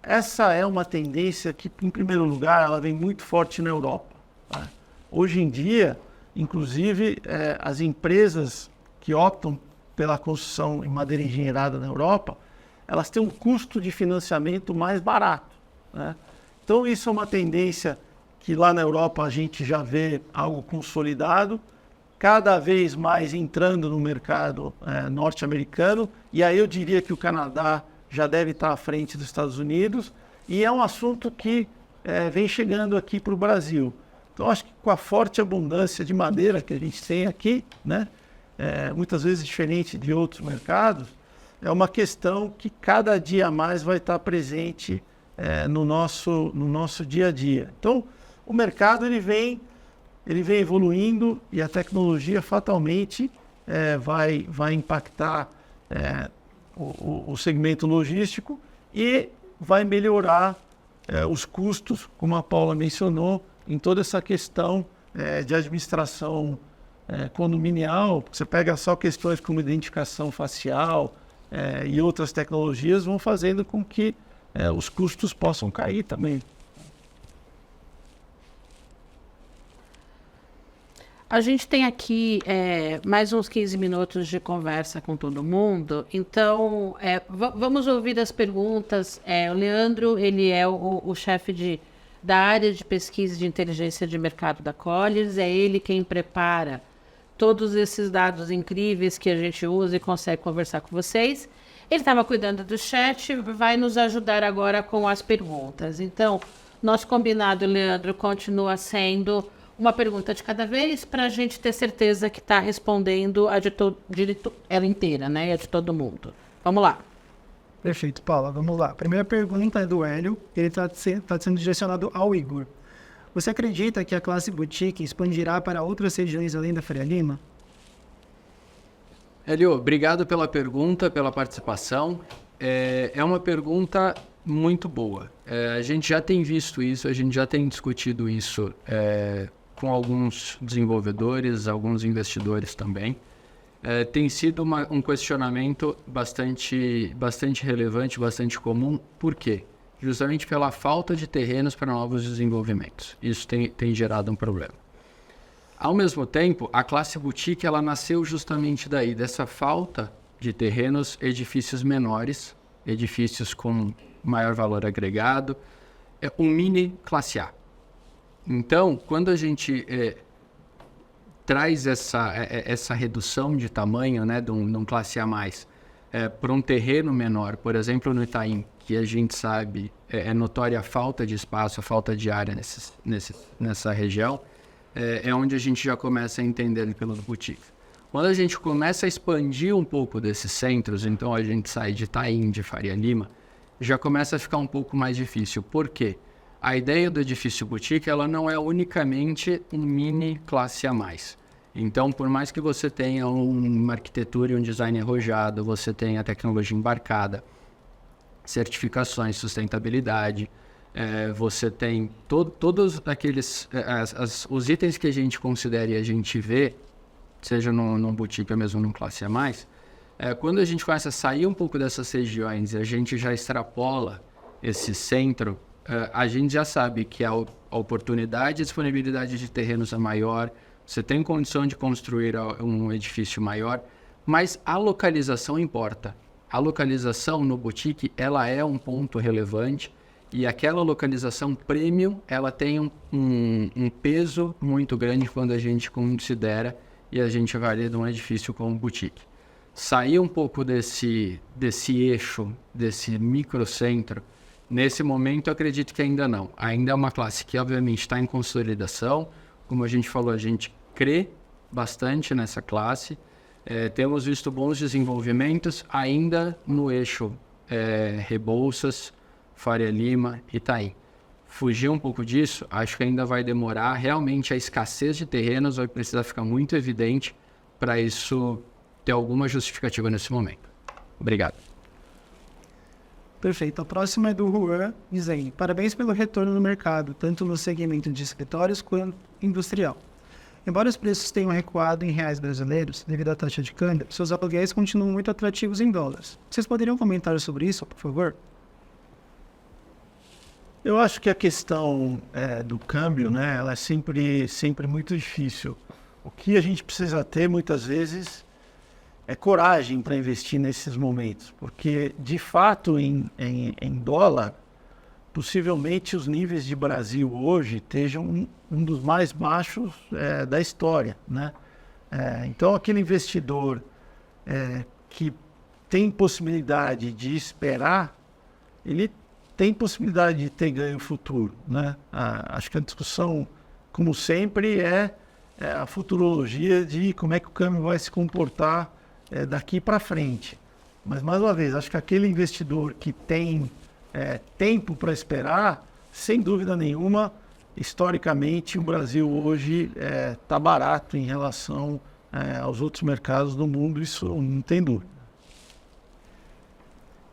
[SPEAKER 2] essa é uma tendência que, em primeiro lugar, ela vem muito forte na Europa, tá? Hoje em dia, inclusive, as empresas que optam pela construção em madeira engenheirada na Europa, elas têm um custo de financiamento mais barato, né? Então, isso é uma tendência que lá na Europa a gente já vê algo consolidado, cada vez mais entrando no mercado norte-americano, e aí eu diria que o Canadá já deve estar à frente dos Estados Unidos, e é um assunto que vem chegando aqui para o Brasil. Então, acho que com a forte abundância de madeira que a gente tem aqui, né, muitas vezes diferente de outros mercados, é uma questão que cada dia mais vai estar presente no nosso dia a dia. Então, o mercado ele vem evoluindo e a tecnologia fatalmente vai impactar o segmento logístico e vai melhorar os custos, como a Paula mencionou, em toda essa questão de administração condominial. Você pega só questões como identificação facial e outras tecnologias vão fazendo com que os custos possam cair também.
[SPEAKER 1] A gente tem aqui mais uns 15 minutos de conversa com todo mundo, então vamos ouvir as perguntas. O Leandro, ele é o chefe da área de pesquisa de inteligência de mercado da Colliers, é ele quem prepara todos esses dados incríveis que a gente usa e consegue conversar com vocês. Ele estava cuidando do chat, vai nos ajudar agora com as perguntas. Então, nosso combinado, Leandro, continua sendo uma pergunta de cada vez para a gente ter certeza que está respondendo ela inteira, né? E a de todo mundo. Vamos lá.
[SPEAKER 4] Perfeito, Paula. Vamos lá. A primeira pergunta é do Hélio. Ele está sendo direcionado ao Igor. Você acredita que a classe boutique expandirá para outras regiões além da Faria Lima?
[SPEAKER 3] Hélio, obrigado pela pergunta, pela participação. É uma pergunta muito boa. A gente já tem visto isso, a gente já tem discutido isso com alguns desenvolvedores, alguns investidores também. Tem sido um questionamento bastante relevante, bastante comum. Por quê? Justamente pela falta de terrenos para novos desenvolvimentos. Isso tem gerado um problema. Ao mesmo tempo, a classe boutique ela nasceu justamente daí, dessa falta de terrenos, edifícios menores, edifícios com maior valor agregado, um mini classe A. Então, quando a gente traz essa redução de tamanho, né, de um classe A+, para um terreno menor, por exemplo, no Itaim, que a gente sabe é notória a falta de espaço, a falta de área nessa região, é onde a gente já começa a entender ele pelos boutiques. Quando a gente começa a expandir um pouco desses centros, então a gente sai de Itaim, de Faria Lima, já começa a ficar um pouco mais difícil. Por quê? A ideia do edifício boutique, ela não é unicamente um mini classe A+. Então, por mais que você tenha uma arquitetura e um design arrojado, você tenha tecnologia embarcada, certificações, sustentabilidade, você tem todos aqueles os itens que a gente considera e a gente vê, seja num boutique ou mesmo num classe A+, quando a gente começa a sair um pouco dessas regiões e a gente já extrapola esse centro, a gente já sabe que a oportunidade e disponibilidade de terrenos é maior, você tem condição de construir um edifício maior, mas a localização importa. A localização no boutique, ela é um ponto relevante e aquela localização premium, ela tem um peso muito grande quando a gente considera e a gente avalia de um edifício como boutique. Sair um pouco desse eixo, desse microcentro, nesse momento eu acredito que ainda não. Ainda é uma classe que obviamente está em consolidação. Como a gente falou, a gente crê bastante nessa classe. Temos visto bons desenvolvimentos ainda no eixo Rebouças, Faria Lima e Itaim. Fugir um pouco disso, acho que ainda vai demorar. Realmente a escassez de terrenos vai precisar ficar muito evidente para isso ter alguma justificativa nesse momento. Obrigado.
[SPEAKER 4] Perfeito. A próxima é do Juan, dizendo: parabéns pelo retorno no mercado, tanto no segmento de escritórios quanto industrial. Embora os preços tenham recuado em reais brasileiros devido à taxa de câmbio, seus aluguéis continuam muito atrativos em dólares. Vocês poderiam comentar sobre isso, por favor?
[SPEAKER 2] Eu acho que a questão do câmbio, né, ela é sempre muito difícil. O que a gente precisa ter, muitas vezes, é coragem para investir nesses momentos, porque, de fato, em dólar, possivelmente os níveis de Brasil hoje estejam um dos mais baixos da história, né? Então, aquele investidor que tem possibilidade de esperar, ele tem possibilidade de ter ganho futuro, né? Acho que a discussão, como sempre, é a futurologia de como é que o câmbio vai se comportar daqui para frente. Mas, mais uma vez, acho que aquele investidor que tem tempo para esperar, sem dúvida nenhuma, historicamente, o Brasil hoje está barato em relação aos outros mercados do mundo, isso não tem dúvida.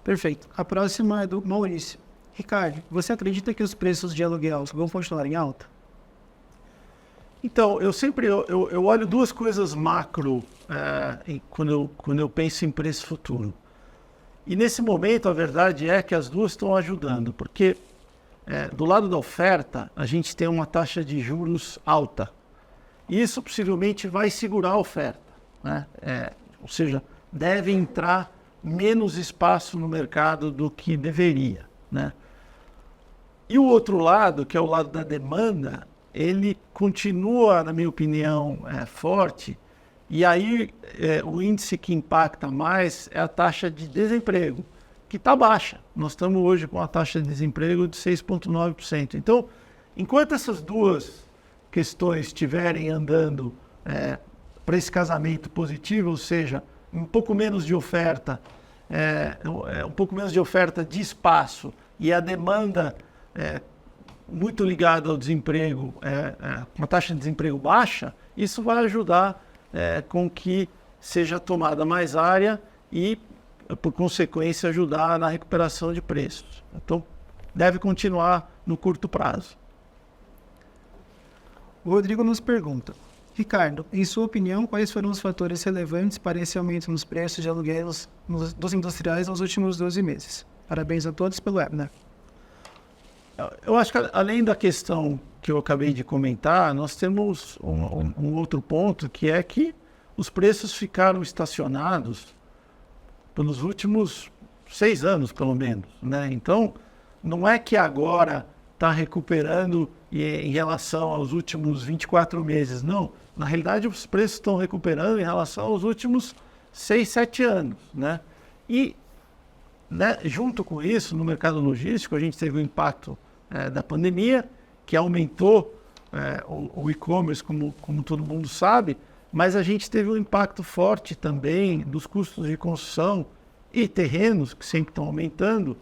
[SPEAKER 4] Perfeito. A próxima é do Maurício. Ricardo, você acredita que os preços de aluguel vão continuar em alta?
[SPEAKER 2] Então, eu olho duas coisas macro quando eu penso em preço futuro. E nesse momento, a verdade é que as duas estão ajudando, porque do lado da oferta, a gente tem uma taxa de juros alta. isso possivelmente vai segurar a oferta, né? Ou seja, deve entrar menos espaço no mercado do que deveria, né? E o outro lado, que é o lado da demanda, ele continua, na minha opinião, forte. E aí o índice que impacta mais é a taxa de desemprego, que está baixa. Nós estamos hoje com a taxa de desemprego de 6,9%. Então, enquanto essas duas questões estiverem andando para esse casamento positivo, ou seja, um pouco menos de oferta, um pouco menos de oferta de espaço e a demanda muito ligada ao desemprego, uma taxa de desemprego baixa, isso vai ajudar com que seja tomada mais área e, por consequência, ajudar na recuperação de preços. Então, deve continuar no curto prazo.
[SPEAKER 4] O Rodrigo nos pergunta: Ricardo, em sua opinião, quais foram os fatores relevantes para esse aumento nos preços de aluguéis dos industriais nos últimos 12 meses? Parabéns a todos pelo webinar.
[SPEAKER 2] Eu acho que, além da questão que eu acabei de comentar, nós temos um outro ponto, que é que os preços ficaram estacionados pelos últimos 6 anos, pelo menos, né? Então, não é que agora está recuperando em relação aos últimos 24 meses, não. Na realidade, os preços estão recuperando em relação aos últimos 6, 7 anos, né? E, né, junto com isso, no mercado logístico, a gente teve o impacto da pandemia, que aumentou o e-commerce, como todo mundo sabe, mas a gente teve um impacto forte também dos custos de construção e terrenos, que sempre estão aumentando,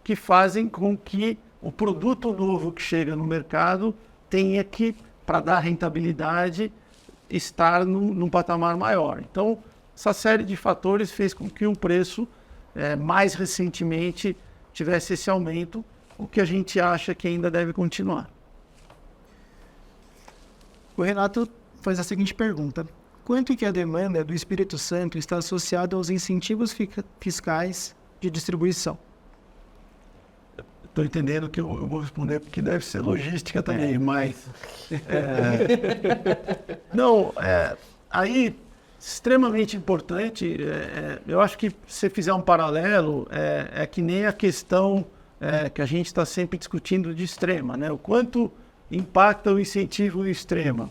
[SPEAKER 2] que fazem com que o produto novo que chega no mercado tenha que, para dar rentabilidade, estar num patamar maior. Então, essa série de fatores fez com que o preço, mais recentemente, tivesse esse aumento, o que a gente acha que ainda deve continuar.
[SPEAKER 4] O Renato faz a seguinte pergunta: quanto que a demanda do Espírito Santo está associada aos incentivos fiscais de distribuição?
[SPEAKER 2] Estou entendendo que eu vou responder porque deve ser logística também, mas... Não, aí, extremamente importante, eu acho que se você fizer um paralelo, é que nem a questão que a gente está sempre discutindo de extrema, né? O quanto impacta o incentivo em extrema?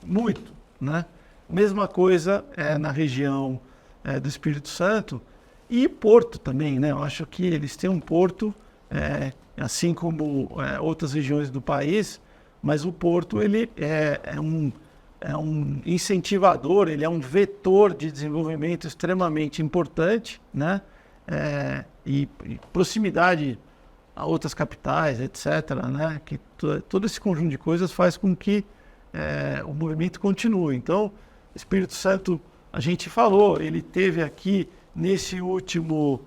[SPEAKER 2] Muito, né? Mesma coisa na região do Espírito Santo e Porto também, né? Eu acho que eles têm um porto, assim como outras regiões do país, mas o porto ele é um incentivador, ele é um vetor de desenvolvimento extremamente importante, né? E proximidade a outras capitais, etc., né? Que todo esse conjunto de coisas faz com que o movimento continue. Então, Espírito Santo, a gente falou, ele teve aqui nesse último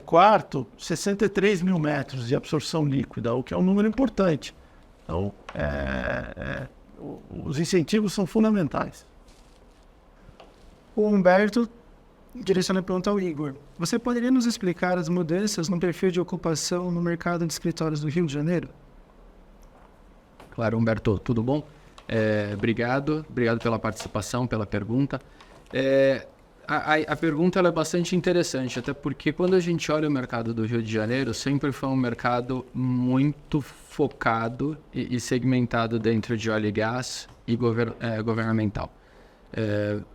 [SPEAKER 2] quarto 63 mil metros de absorção líquida, o que é um número importante. Então, os incentivos são fundamentais.
[SPEAKER 4] O Humberto direciona a pergunta ao Igor: você poderia nos explicar as mudanças no perfil de ocupação no mercado de escritórios do Rio de Janeiro?
[SPEAKER 3] Claro, Humberto, tudo bom? Obrigado pela participação, pela pergunta. A pergunta ela é bastante interessante, até porque quando a gente olha o mercado do Rio de Janeiro, sempre foi um mercado muito focado e segmentado dentro de óleo e gás e governamental.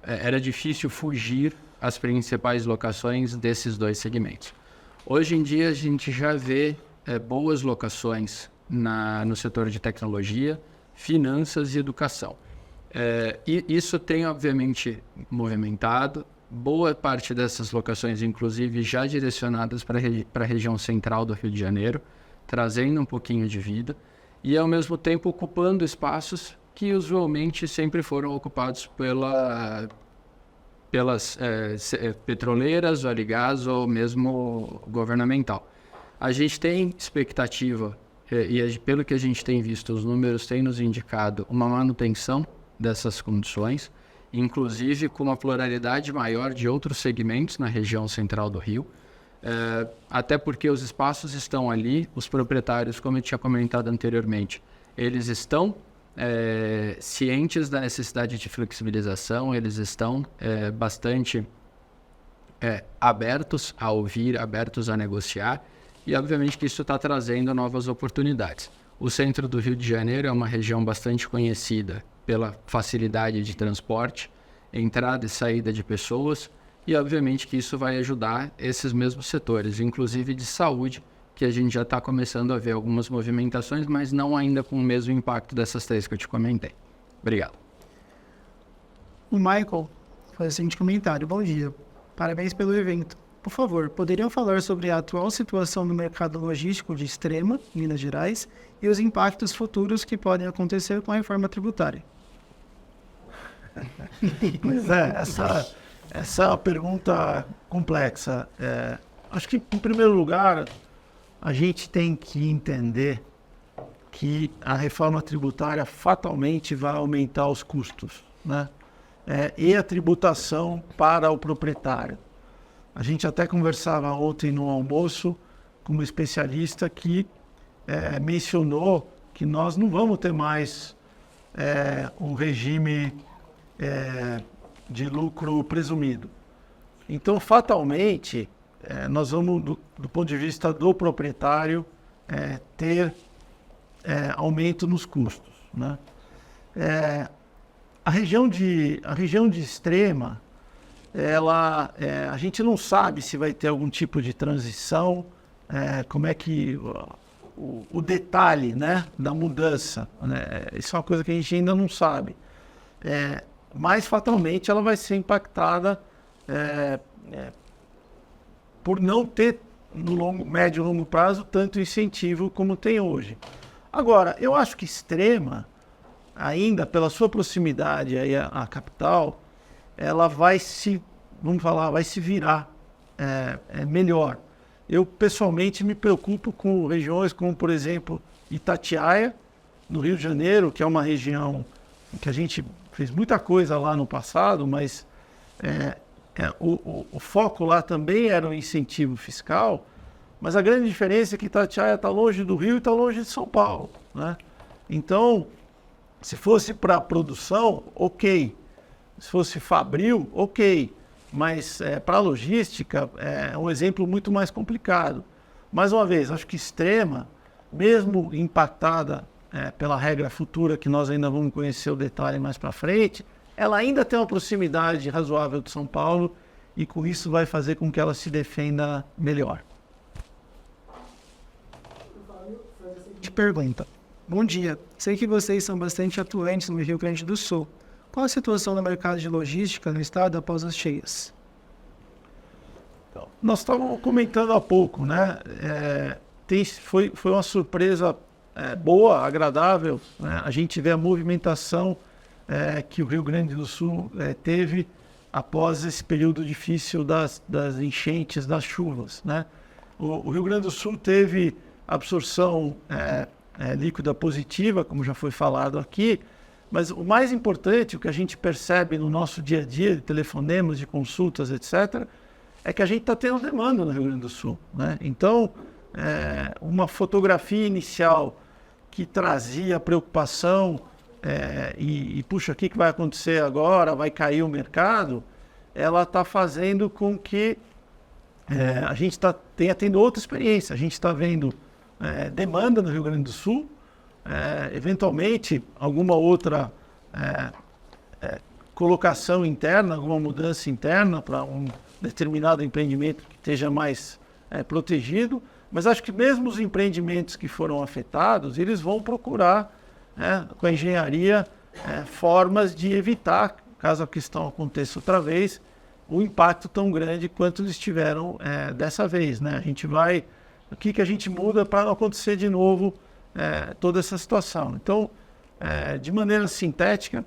[SPEAKER 3] Era difícil fugir as principais locações desses dois segmentos. Hoje em dia a gente já vê boas locações no setor de tecnologia, finanças e educação. E isso tem obviamente movimentado, boa parte dessas locações inclusive já direcionadas para a região central do Rio de Janeiro, trazendo um pouquinho de vida e ao mesmo tempo ocupando espaços que usualmente sempre foram ocupados pelas petroleiras, óleo e gás ou mesmo governamental. A gente tem expectativa, e pelo que a gente tem visto, os números têm nos indicado uma manutenção dessas condições, inclusive com uma pluralidade maior de outros segmentos na região central do Rio, até porque os espaços estão ali, os proprietários, como eu tinha comentado anteriormente, eles estão cientes da necessidade de flexibilização, eles estão bastante abertos a ouvir, abertos a negociar, e obviamente que isso está trazendo novas oportunidades. O centro do Rio de Janeiro é uma região bastante conhecida pela facilidade de transporte, entrada e saída de pessoas, e obviamente que isso vai ajudar esses mesmos setores, inclusive de saúde, que a gente já está começando a ver algumas movimentações, mas não ainda com o mesmo impacto dessas 3 que eu te comentei. Obrigado.
[SPEAKER 4] O Michael faz o seguinte comentário. Bom dia. Parabéns pelo evento. Por favor, poderiam falar sobre a atual situação no mercado logístico de Extrema, Minas Gerais, e os impactos futuros que podem acontecer com a reforma tributária?
[SPEAKER 2] Pois essa é uma pergunta complexa. Acho que, em primeiro lugar, a gente tem que entender que a reforma tributária fatalmente vai aumentar os custos, né? E a tributação para o proprietário. A gente até conversava ontem no almoço com um especialista que mencionou que nós não vamos ter mais um regime de lucro presumido. Então, fatalmente, nós vamos, do ponto de vista do proprietário, ter aumento nos custos, né? A região de Extrema, a gente não sabe se vai ter algum tipo de transição, como é que o detalhe, né, da mudança, né? Isso é uma coisa que a gente ainda não sabe. Mas fatalmente ela vai ser impactada por não ter no médio e longo prazo tanto incentivo como tem hoje. Agora, eu acho que Extrema, ainda pela sua proximidade aí à capital, ela vai se virar melhor. Eu pessoalmente me preocupo com regiões como, por exemplo, Itatiaia, no Rio de Janeiro, que é uma região que a gente fez muita coisa lá no passado, mas o foco lá também era o incentivo fiscal, mas a grande diferença é que Itatiaia está longe do Rio e está longe de São Paulo, né? Então, se fosse para produção, ok. Se fosse fabril, ok. Mas para logística é um exemplo muito mais complicado. Mais uma vez, acho que Extrema, mesmo impactada pela regra futura, que nós ainda vamos conhecer o detalhe mais para frente, ela ainda tem uma proximidade razoável de São Paulo e com isso vai fazer com que ela se defenda melhor.
[SPEAKER 4] Te pergunta. Bom dia. Sei que vocês são bastante atuantes no Rio Grande do Sul. Qual a situação no mercado de logística no estado após as cheias?
[SPEAKER 2] Então, nós estávamos comentando há pouco, né? Foi uma surpresa boa, agradável, né? A gente vê a movimentação que o Rio Grande do Sul teve após esse período difícil das enchentes, das chuvas, né? O Rio Grande do Sul teve absorção líquida positiva, como já foi falado aqui, mas o mais importante, o que a gente percebe no nosso dia a dia, de telefonemas, de consultas, etc., é que a gente está tendo demanda no Rio Grande do Sul, né? Então, uma fotografia inicial que trazia preocupação puxa, o que vai acontecer agora? Vai cair o mercado? Ela está fazendo com que a gente tenha tendo outra experiência. A gente está vendo demanda no Rio Grande do Sul, eventualmente alguma outra colocação interna, alguma mudança interna para um determinado empreendimento que esteja mais protegido, mas acho que mesmo os empreendimentos que foram afetados, eles vão procurar, com a engenharia, formas de evitar, caso a questão aconteça outra vez, o impacto tão grande quanto eles tiveram dessa vez, né? A gente vai... O que a gente muda para não acontecer de novo toda essa situação? Então, de maneira sintética,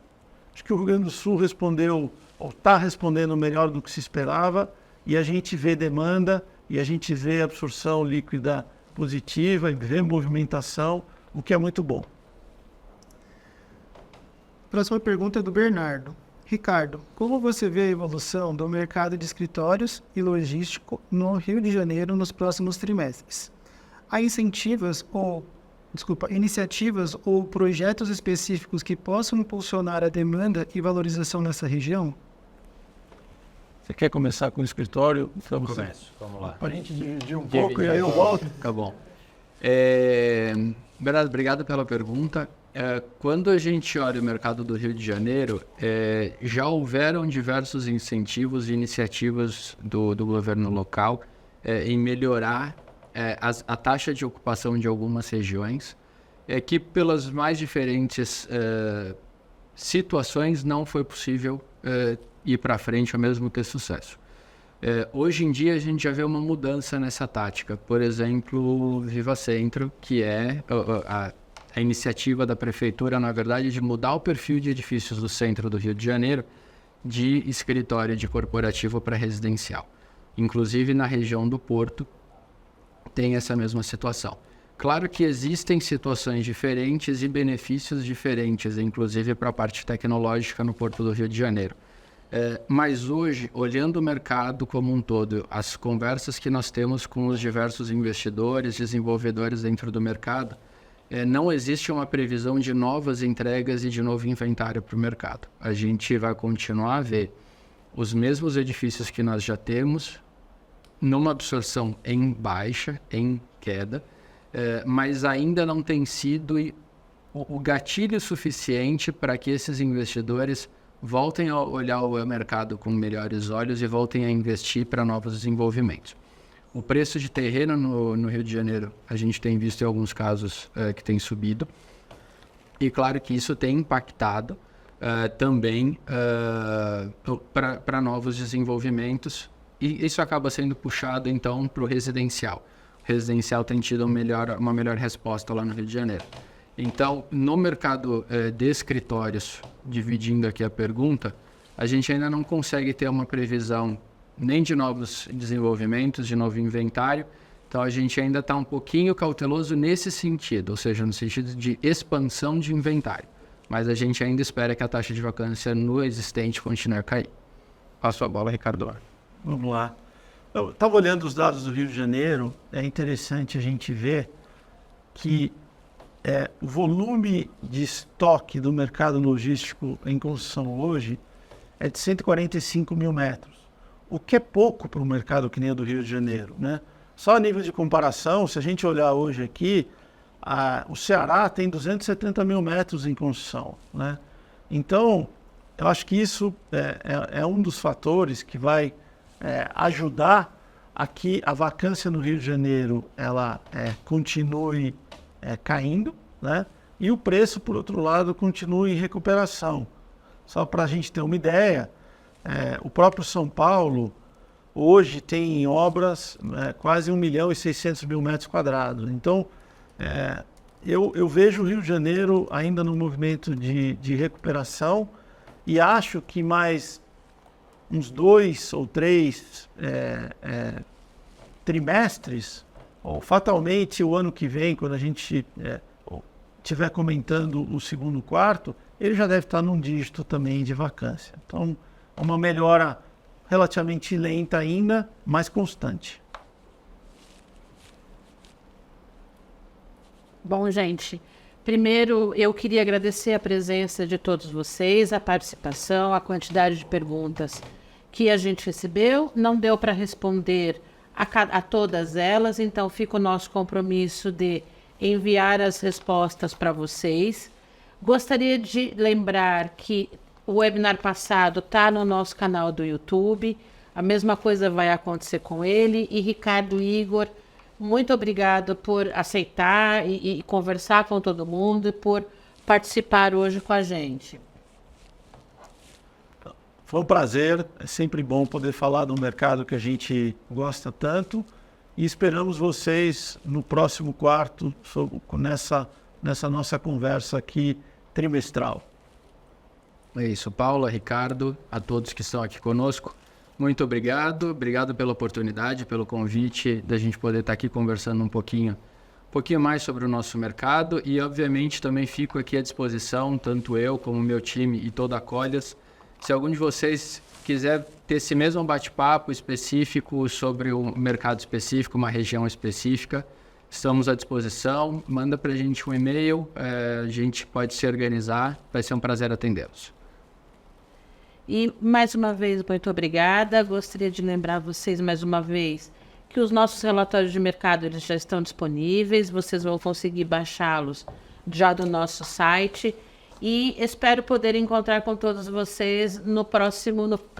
[SPEAKER 2] acho que o Rio Grande do Sul respondeu, ou está respondendo melhor do que se esperava, e a gente vê demanda, e a gente vê absorção líquida positiva, e vê movimentação, o que é muito bom.
[SPEAKER 4] Próxima pergunta é do Bernardo. Ricardo, como você vê a evolução do mercado de escritórios e logístico no Rio de Janeiro nos próximos trimestres? Há incentivos ou iniciativas ou projetos específicos que possam impulsionar a demanda e valorização nessa região?
[SPEAKER 2] Você quer começar com o escritório?
[SPEAKER 3] Começo, vamos lá.
[SPEAKER 2] Para a gente dividir um pouco e aí eu volto.
[SPEAKER 3] Tá bom. Bernardo, obrigado pela pergunta. Quando a gente olha o mercado do Rio de Janeiro, já houveram diversos incentivos e iniciativas do governo local em melhorar a taxa de ocupação de algumas regiões, que pelas mais diferentes situações não foi possível ir para frente ou mesmo ter sucesso. Hoje em dia a gente já vê uma mudança nessa tática. Por exemplo, o Viva Centro, que é a iniciativa da prefeitura, na verdade, de mudar o perfil de edifícios do centro do Rio de Janeiro de escritório de corporativo para residencial. Inclusive na região do Porto tem essa mesma situação. Claro que existem situações diferentes e benefícios diferentes, inclusive para a parte tecnológica no Porto do Rio de Janeiro. Mas hoje, olhando o mercado como um todo, as conversas que nós temos com os diversos investidores, desenvolvedores dentro do mercado, não existe uma previsão de novas entregas e de novo inventário para o mercado. A gente vai continuar a ver os mesmos edifícios que nós já temos, numa absorção em baixa, em queda, mas ainda não tem sido o gatilho suficiente para que esses investidores voltem a olhar o mercado com melhores olhos e voltem a investir para novos desenvolvimentos. O preço de terreno no Rio de Janeiro, a gente tem visto em alguns casos que tem subido. E claro que isso tem impactado também para novos desenvolvimentos. E isso acaba sendo puxado, então, para o residencial. O residencial tem tido uma melhor resposta lá no Rio de Janeiro. Então, no mercado de escritórios, dividindo aqui a pergunta, a gente ainda não consegue ter uma previsão nem de novos desenvolvimentos, de novo inventário. Então, a gente ainda está um pouquinho cauteloso nesse sentido, ou seja, no sentido de expansão de inventário. Mas a gente ainda espera que a taxa de vacância no existente continue a cair. Passo a bola, Ricardo.
[SPEAKER 2] Vamos lá. Eu estava olhando os dados do Rio de Janeiro, é interessante a gente ver que o volume de estoque do mercado logístico em construção hoje é de 145 mil metros, o que é pouco para um mercado que nem o do Rio de Janeiro, né? Só a nível de comparação, se a gente olhar hoje aqui, o Ceará tem 270 mil metros em construção, né? Então, eu acho que isso é um dos fatores que vai ajudar a que a vacância no Rio de Janeiro ela continue caindo, né? E o preço, por outro lado, continue em recuperação. Só para a gente ter uma ideia, o próprio São Paulo hoje tem em obras quase 1.600.000 metros quadrados. Então, eu vejo o Rio de Janeiro ainda no movimento de recuperação e acho que mais uns 2 ou 3 trimestres, ou fatalmente o ano que vem, quando a gente estiver comentando o segundo quarto, ele já deve estar num dígito também de vacância. Então, uma melhora relativamente lenta ainda, mas constante.
[SPEAKER 1] Bom, gente, primeiro eu queria agradecer a presença de todos vocês, a participação, a quantidade de perguntas que a gente recebeu. Não deu para responder a todas elas, então fica o nosso compromisso de enviar as respostas para vocês. Gostaria de lembrar que o webinar passado está no nosso canal do YouTube, a mesma coisa vai acontecer com ele. E Ricardo e Igor, muito obrigado por aceitar e conversar com todo mundo e por participar hoje com a gente.
[SPEAKER 2] Foi um prazer, é sempre bom poder falar do mercado que a gente gosta tanto e esperamos vocês no próximo quarto nessa nossa conversa aqui trimestral.
[SPEAKER 3] É isso, Paula, Ricardo, a todos que estão aqui conosco, muito obrigado. Obrigado pela oportunidade, pelo convite da gente poder estar aqui conversando um pouquinho mais sobre o nosso mercado e, obviamente, também fico aqui à disposição, tanto eu como o meu time e toda a Colliers. Se algum de vocês quiser ter esse mesmo bate-papo específico sobre um mercado específico, uma região específica, estamos à disposição. Manda para a gente um e-mail, a gente pode se organizar. Vai ser um prazer atendê-los.
[SPEAKER 1] E, mais uma vez, muito obrigada. Gostaria de lembrar vocês, mais uma vez, que os nossos relatórios de mercado eles já estão disponíveis. Vocês vão conseguir baixá-los já do nosso site. E espero poder encontrar com todos vocês no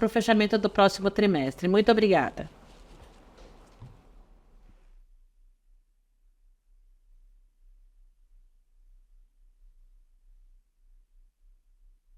[SPEAKER 1] fechamento do próximo trimestre. Muito obrigada.